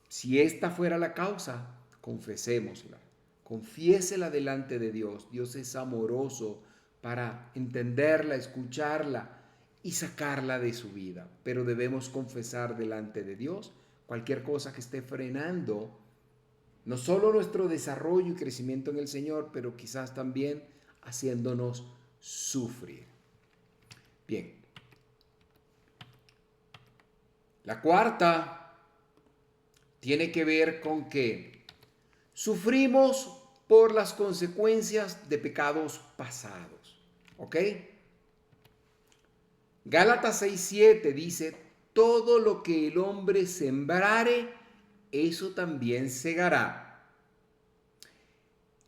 Si esta fuera la causa, confesémosla, confiésela delante de Dios. Dios es amoroso para entenderla, escucharla y sacarla de su vida. Pero debemos confesar delante de Dios cualquier cosa que esté frenando no solo nuestro desarrollo y crecimiento en el Señor, pero quizás también haciéndonos sufrir. Bien. La cuarta tiene que ver con que sufrimos por las consecuencias de pecados pasados. ¿Ok? Gálatas 6:7 dice: todo lo que el hombre sembrare, eso también segará.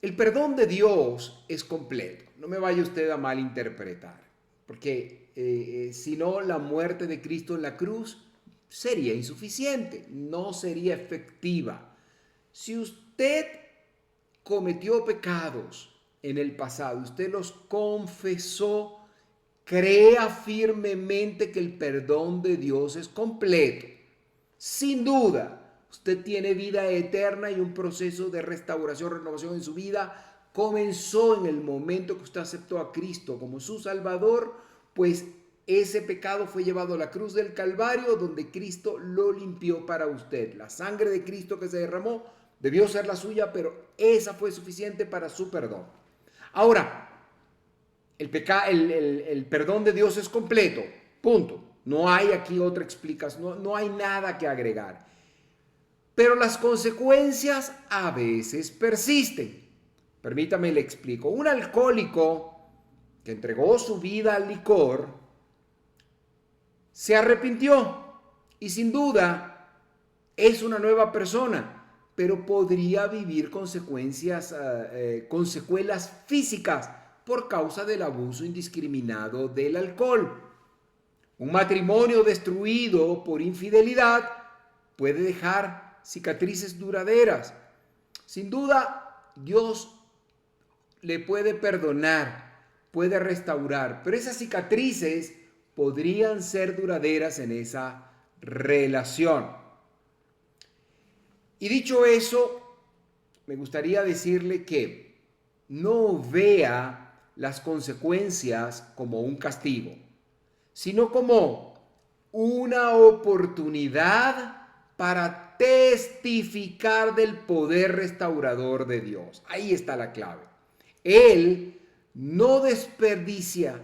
El perdón de Dios es completo. No me vaya usted a malinterpretar, porque si no, la muerte de Cristo en la cruz sería insuficiente, no sería efectiva. Si usted cometió pecados en el pasado, usted los confesó, crea firmemente que el perdón de Dios es completo. Sin duda, usted tiene vida eterna y un proceso de restauración, renovación en su vida comenzó en el momento que usted aceptó a Cristo como su Salvador, pues ese pecado fue llevado a la cruz del Calvario, donde Cristo lo limpió para usted. La sangre de Cristo que se derramó debió ser la suya, pero esa fue suficiente para su perdón. Ahora, el perdón de Dios es completo, punto. No hay aquí otra explicación, no hay nada que agregar. Pero las consecuencias a veces persisten. Permítame le explico. Un alcohólico que entregó su vida al licor se arrepintió y sin duda es una nueva persona, pero podría vivir con secuelas físicas por causa del abuso indiscriminado del alcohol. Un matrimonio destruido por infidelidad puede dejar cicatrices duraderas. Sin duda, Dios le puede perdonar, puede restaurar, pero esas cicatrices podrían ser duraderas en esa relación. Y dicho eso, me gustaría decirle que no vea las consecuencias como un castigo, sino como una oportunidad para testificar del poder restaurador de Dios. Ahí está la clave. Él no desperdicia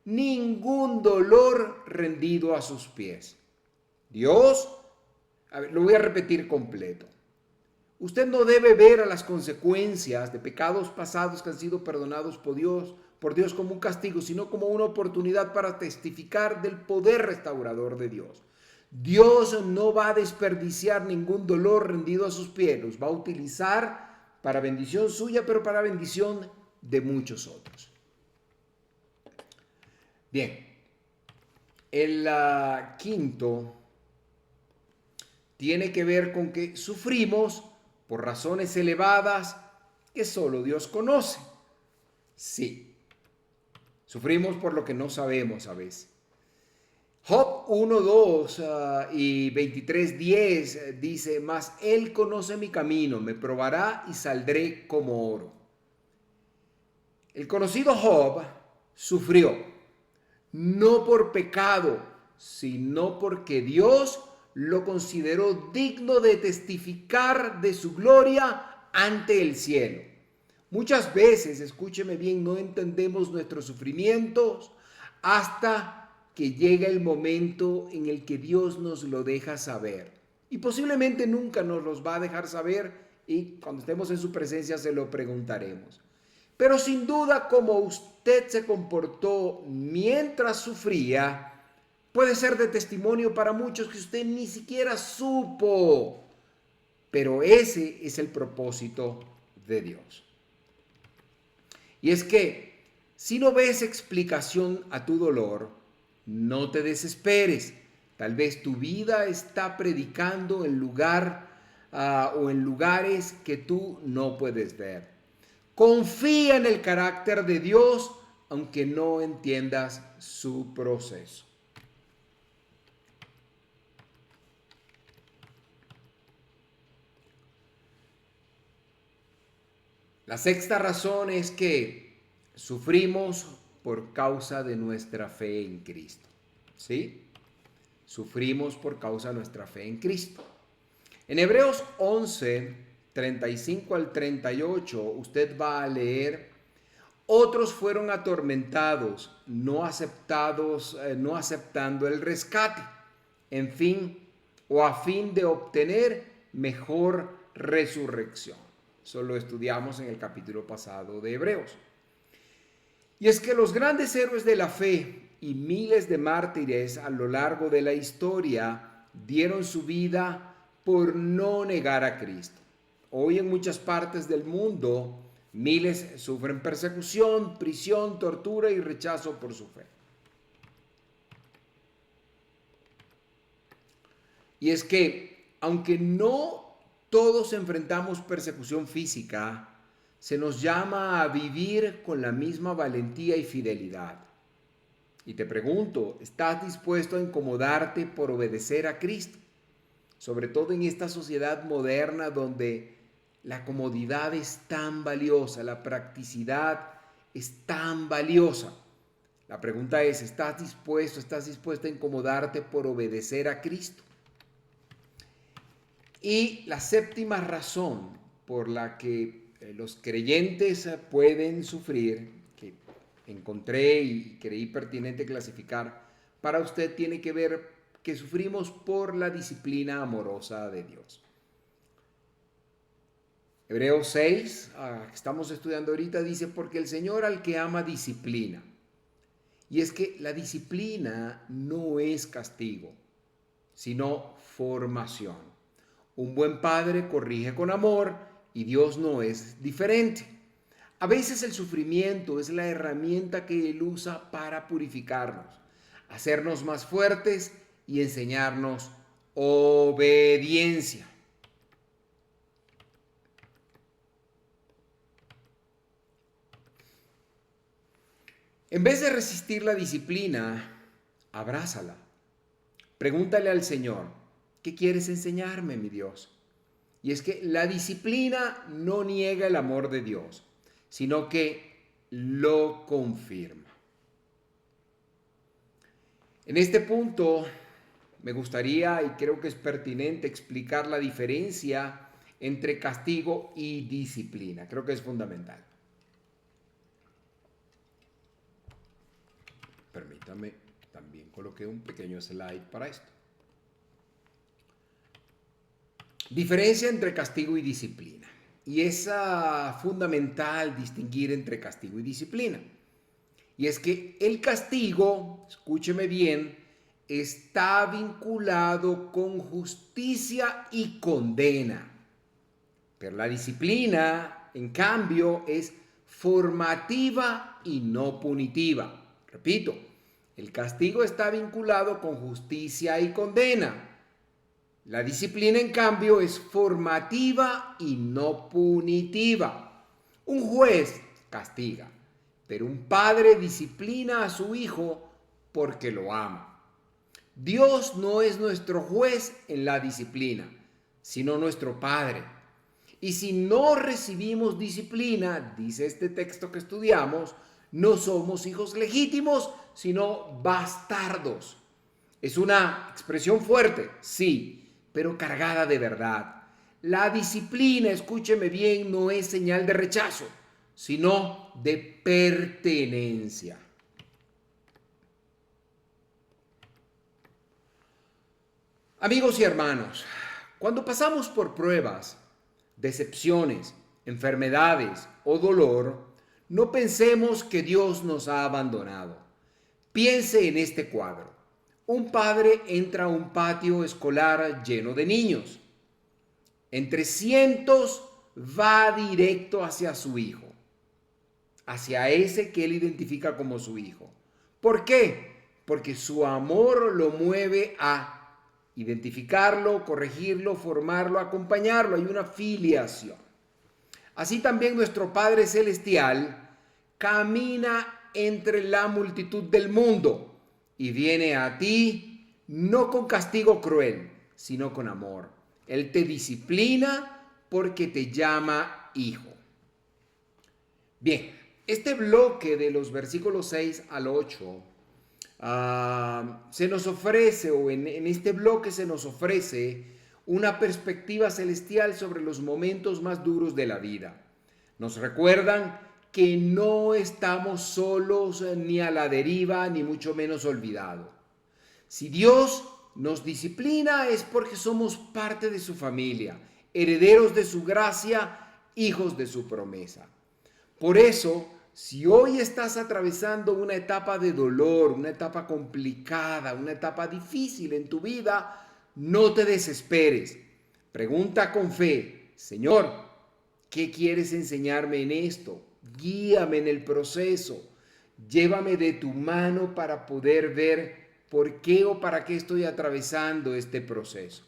ningún dolor rendido a sus pies. Dios, lo voy a repetir completo. Usted no debe ver a las consecuencias de pecados pasados que han sido perdonados por por Dios como un castigo, sino como una oportunidad para testificar del poder restaurador de Dios. Dios no va a desperdiciar ningún dolor rendido a sus pies, los va a utilizar para bendición suya, pero para bendición de muchos otros. Bien, el quinto tiene que ver con que sufrimos por razones elevadas que solo Dios conoce. Sí, sufrimos por lo que no sabemos a veces. Job 1:2 y 23:10 dice, mas Él conoce mi camino, me probará y saldré como oro. El conocido Job sufrió, no por pecado, sino porque Dios lo consideró digno de testificar de su gloria ante el cielo. Muchas veces, escúcheme bien, no entendemos nuestros sufrimientos hasta que llega el momento en el que Dios nos lo deja saber. Y posiblemente nunca nos los va a dejar saber y cuando estemos en su presencia se lo preguntaremos. Pero sin duda, como usted se comportó mientras sufría, puede ser de testimonio para muchos que usted ni siquiera supo. Pero ese es el propósito de Dios. Y es que si no ves explicación a tu dolor, no te desesperes. Tal vez tu vida está predicando en o en lugares que tú no puedes ver. Confía en el carácter de Dios, aunque no entiendas su proceso. La sexta razón es que sufrimos por causa de nuestra fe en Cristo. ¿Sí? Sufrimos por causa de nuestra fe en Cristo. En Hebreos 11, 35 al 38, usted va a leer, otros fueron atormentados, no aceptando el rescate, en fin, o a fin de obtener mejor resurrección. Eso lo estudiamos en el capítulo pasado de Hebreos. Y es que los grandes héroes de la fe y miles de mártires a lo largo de la historia dieron su vida por no negar a Cristo. Hoy en muchas partes del mundo, miles sufren persecución, prisión, tortura y rechazo por su fe. Y es que, aunque no todos enfrentamos persecución física, se nos llama a vivir con la misma valentía y fidelidad. Y te pregunto, ¿estás dispuesto a incomodarte por obedecer a Cristo? Sobre todo en esta sociedad moderna donde la comodidad es tan valiosa, la practicidad es tan valiosa. La pregunta es, ¿estás dispuesta a incomodarte por obedecer a Cristo? Y la séptima razón por la que los creyentes pueden sufrir, que encontré y creí pertinente clasificar para usted, tiene que ver que sufrimos por la disciplina amorosa de Dios. Hebreos 6, que estamos estudiando ahorita, dice, porque el Señor al que ama disciplina. Y es que la disciplina no es castigo, sino formación. Un buen padre corrige con amor y Dios no es diferente. A veces el sufrimiento es la herramienta que Él usa para purificarnos, hacernos más fuertes y enseñarnos obediencia. En vez de resistir la disciplina, abrázala. Pregúntale al Señor, ¿qué quieres enseñarme, mi Dios? Y es que la disciplina no niega el amor de Dios, sino que lo confirma. En este punto me gustaría, y creo que es pertinente, explicar la diferencia entre castigo y disciplina. Creo que es fundamental. Permítame, también coloqué un pequeño slide para esto. Diferencia entre castigo y disciplina. Y es fundamental distinguir entre castigo y disciplina. Y es que el castigo, escúcheme bien, está vinculado con justicia y condena. Pero la disciplina, en cambio, es formativa y no punitiva. Repito, el castigo está vinculado con justicia y condena. La disciplina, en cambio, es formativa y no punitiva. Un juez castiga, pero un padre disciplina a su hijo porque lo ama. Dios no es nuestro juez en la disciplina, sino nuestro Padre. Y si no recibimos disciplina, dice este texto que estudiamos, no somos hijos legítimos, sino bastardos. Es una expresión fuerte, sí, pero cargada de verdad. La disciplina, escúcheme bien, no es señal de rechazo, sino de pertenencia. Amigos y hermanos, cuando pasamos por pruebas, decepciones, enfermedades o dolor, no pensemos que Dios nos ha abandonado. Piense en este cuadro. Un padre entra a un patio escolar lleno de niños. Entre cientos va directo hacia su hijo, hacia ese que él identifica como su hijo. ¿Por qué? Porque su amor lo mueve a identificarlo, corregirlo, formarlo, acompañarlo. Hay una filiación. Así también nuestro Padre Celestial camina entre la multitud del mundo y viene a ti no con castigo cruel, sino con amor. Él te disciplina porque te llama hijo. Bien, este bloque de los versículos 6 al 8 se nos ofrece, o en este bloque se nos ofrece una perspectiva celestial sobre los momentos más duros de la vida. Nos recuerdan que no estamos solos ni a la deriva, ni mucho menos olvidados. Si Dios nos disciplina es porque somos parte de su familia, herederos de su gracia, hijos de su promesa. Por eso, si hoy estás atravesando una etapa de dolor, una etapa complicada, una etapa difícil en tu vida, no te desesperes. Pregunta con fe: Señor, ¿qué quieres enseñarme en esto? Guíame en el proceso. Llévame de tu mano para poder ver por qué o para qué estoy atravesando este proceso.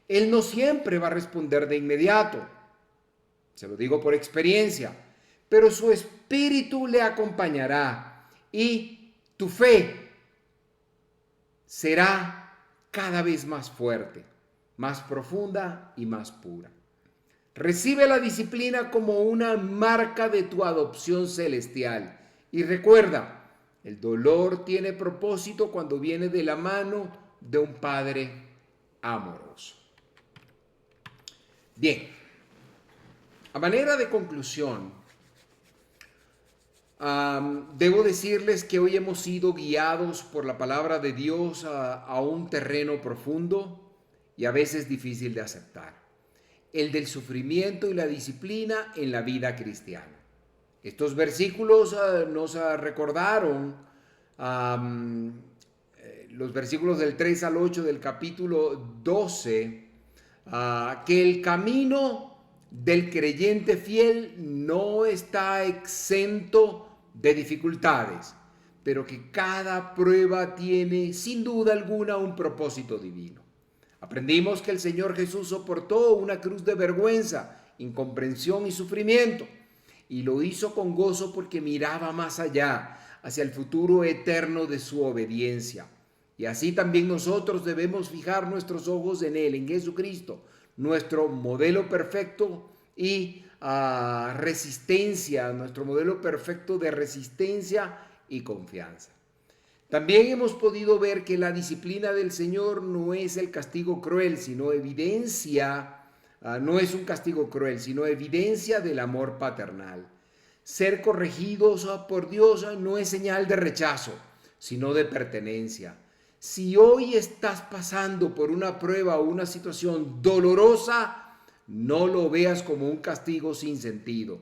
Él no siempre va a responder de inmediato. Se lo digo por experiencia. Pero su espíritu le acompañará y tu fe será cada vez más fuerte, más profunda y más pura. Recibe la disciplina como una marca de tu adopción celestial. Y recuerda, el dolor tiene propósito cuando viene de la mano de un Padre amoroso. Bien, a manera de conclusión, debo decirles que hoy hemos sido guiados por la palabra de Dios a un terreno profundo y a veces difícil de aceptar: el del sufrimiento y la disciplina en la vida cristiana. Estos versículos nos recordaron los versículos del 3 al 8 del capítulo 12, que el camino del creyente fiel no está exento de dificultades, pero que cada prueba tiene sin duda alguna un propósito divino. Aprendimos que el Señor Jesús soportó una cruz de vergüenza, incomprensión y sufrimiento, y lo hizo con gozo porque miraba más allá, hacia el futuro eterno de su obediencia. Y así también nosotros debemos fijar nuestros ojos en Él, en Jesucristo, nuestro modelo perfecto y resistencia, nuestro modelo perfecto de resistencia y confianza. También hemos podido ver que la disciplina del Señor no es el castigo cruel, sino evidencia, no es un castigo cruel, sino evidencia del amor paternal. Ser corregidos por Dios no es señal de rechazo, sino de pertenencia. Si hoy estás pasando por una prueba o una situación dolorosa, no lo veas como un castigo sin sentido.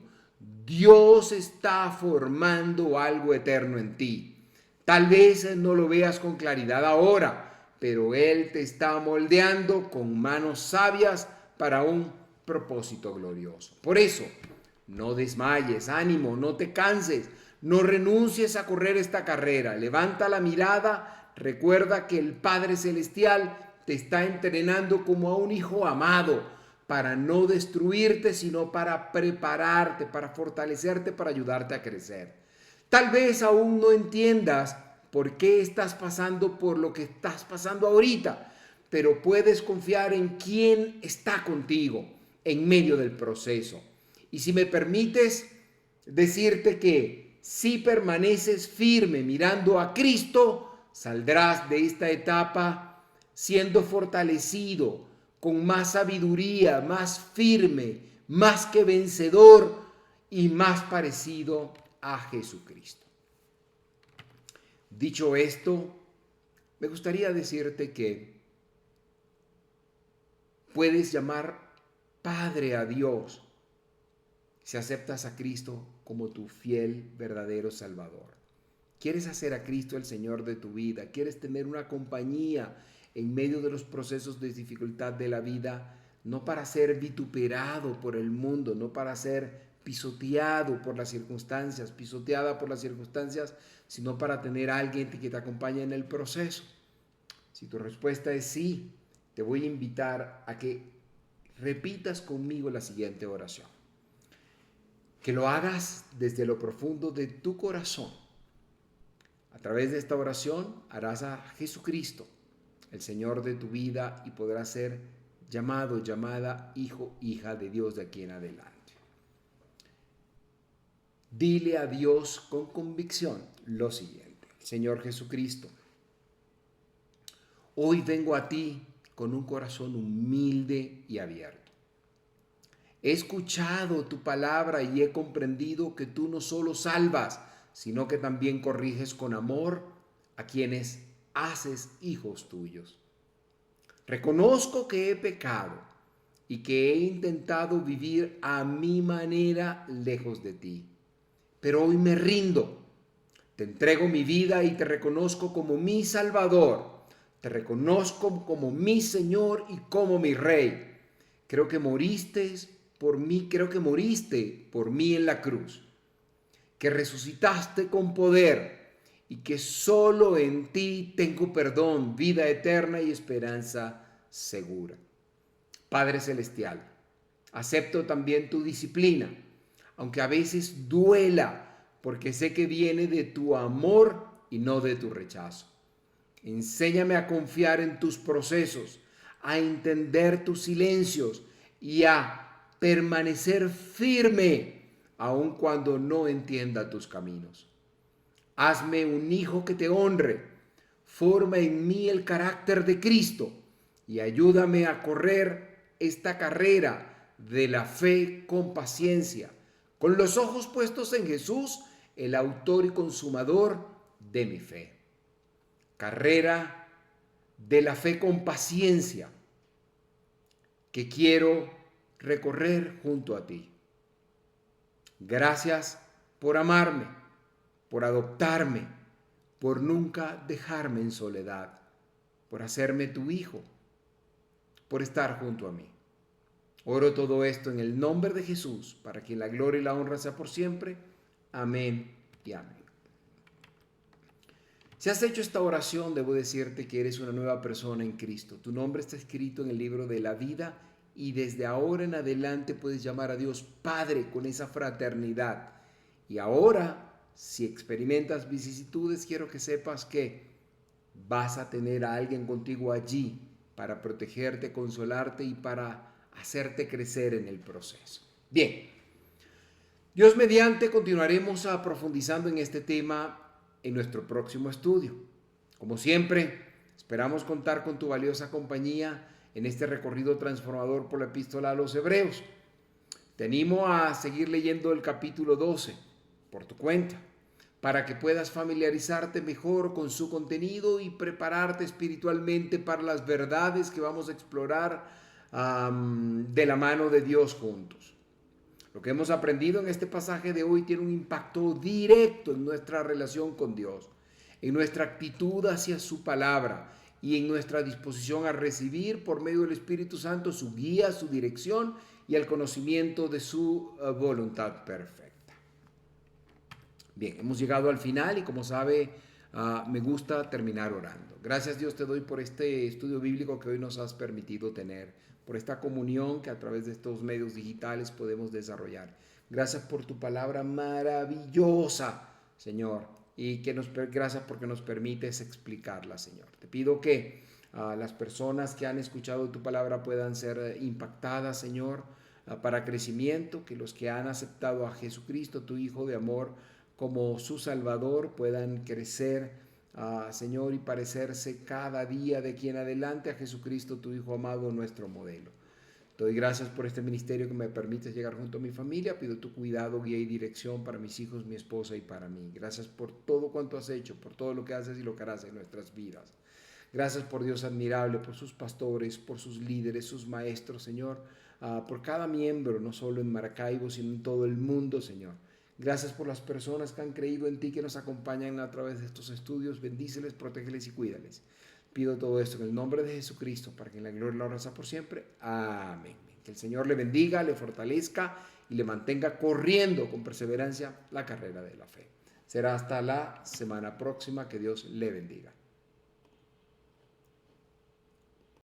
Dios está formando algo eterno en ti. Tal vez no lo veas con claridad ahora, pero Él te está moldeando con manos sabias para un propósito glorioso. Por eso, no desmayes, ánimo, no te canses, no renuncies a correr esta carrera. Levanta la mirada, recuerda que el Padre Celestial te está entrenando como a un hijo amado para no destruirte, sino para prepararte, para fortalecerte, para ayudarte a crecer. Tal vez aún no entiendas por qué estás pasando por lo que estás pasando ahorita, pero puedes confiar en quién está contigo en medio del proceso. Y si me permites decirte que si permaneces firme mirando a Cristo, saldrás de esta etapa siendo fortalecido, con más sabiduría, más firme, más que vencedor y más parecido a Jesucristo. Dicho esto, me gustaría decirte que puedes llamar Padre a Dios si aceptas a Cristo como tu fiel, verdadero Salvador. ¿Quieres hacer a Cristo el Señor de tu vida? ¿Quieres tener una compañía en medio de los procesos de dificultad de la vida? No para ser vituperado por el mundo, no para ser pisoteada por las circunstancias, sino para tener a alguien que te acompañe en el proceso. Si tu respuesta es sí, te voy a invitar a que repitas conmigo la siguiente oración. Que lo hagas desde lo profundo de tu corazón. A través de esta oración harás a Jesucristo el Señor de tu vida y podrás ser llamado, llamada hijo, hija de Dios de aquí en adelante. Dile a Dios con convicción lo siguiente: Señor Jesucristo, hoy vengo a ti con un corazón humilde y abierto. He escuchado tu palabra y he comprendido que tú no solo salvas, sino que también corriges con amor a quienes haces hijos tuyos. Reconozco que he pecado y que he intentado vivir a mi manera lejos de ti. Pero hoy me rindo. Te entrego mi vida y te reconozco como mi Salvador. Te reconozco como mi Señor y como mi Rey. Creo que moriste por mí en la cruz. Que resucitaste con poder y que solo en ti tengo perdón, vida eterna y esperanza segura. Padre Celestial, acepto también tu disciplina, aunque a veces duela, porque sé que viene de tu amor y no de tu rechazo. Enséñame a confiar en tus procesos, a entender tus silencios y a permanecer firme aun cuando no entienda tus caminos. Hazme un hijo que te honre, forma en mí el carácter de Cristo y ayúdame a correr esta carrera de la fe con paciencia, con los ojos puestos en Jesús, el autor y consumador de mi fe. Carrera de la fe con paciencia que quiero recorrer junto a ti. Gracias por amarme, por adoptarme, por nunca dejarme en soledad, por hacerme tu hijo, por estar junto a mí. Oro todo esto en el nombre de Jesús, para quien la gloria y la honra sea por siempre. Amén y amén. Si has hecho esta oración, debo decirte que eres una nueva persona en Cristo. Tu nombre está escrito en el libro de la vida y desde ahora en adelante puedes llamar a Dios Padre con esa fraternidad. Y ahora, si experimentas vicisitudes, quiero que sepas que vas a tener a alguien contigo allí para protegerte, consolarte y para hacerte crecer en el proceso. Bien, Dios mediante continuaremos profundizando en este tema en nuestro próximo estudio. Como siempre, esperamos contar con tu valiosa compañía en este recorrido transformador por la epístola a los Hebreos. Te animo a seguir leyendo el capítulo 12 por tu cuenta, para que puedas familiarizarte mejor con su contenido y prepararte espiritualmente para las verdades que vamos a explorar de la mano de Dios juntos. Lo que hemos aprendido en este pasaje de hoy tiene un impacto directo en nuestra relación con Dios, en nuestra actitud hacia su palabra y en nuestra disposición a recibir por medio del Espíritu Santo su guía, su dirección y el conocimiento de su voluntad perfecta. Bien, hemos llegado al final y como sabe, me gusta terminar orando. Gracias Dios te doy por este estudio bíblico que hoy nos has permitido tener, por esta comunión que a través de estos medios digitales podemos desarrollar. Gracias por tu palabra maravillosa, Señor, y gracias porque nos permites explicarla, Señor. Te pido que las personas que han escuchado tu palabra puedan ser impactadas, Señor, para crecimiento, que los que han aceptado a Jesucristo, tu Hijo de amor, como su Salvador, puedan crecer, Señor, y parecerse cada día de aquí en adelante a Jesucristo, tu Hijo amado, nuestro modelo. Te doy gracias por este ministerio que me permite llegar junto a mi familia. Pido tu cuidado, guía y dirección para mis hijos, mi esposa y para mí. Gracias por todo cuanto has hecho, por todo lo que haces y lo que harás en nuestras vidas. Gracias por Dios admirable, por sus pastores, por sus líderes, sus maestros, Señor, por cada miembro, no solo en Maracaibo, sino en todo el mundo, Señor. Gracias por las personas que han creído en ti, que nos acompañan a través de estos estudios. Bendíceles, protégeles y cuídales. Pido todo esto en el nombre de Jesucristo, para que en la gloria y la honra sea por siempre. Amén. Que el Señor le bendiga, le fortalezca y le mantenga corriendo con perseverancia la carrera de la fe. Será hasta la semana próxima. Que Dios le bendiga.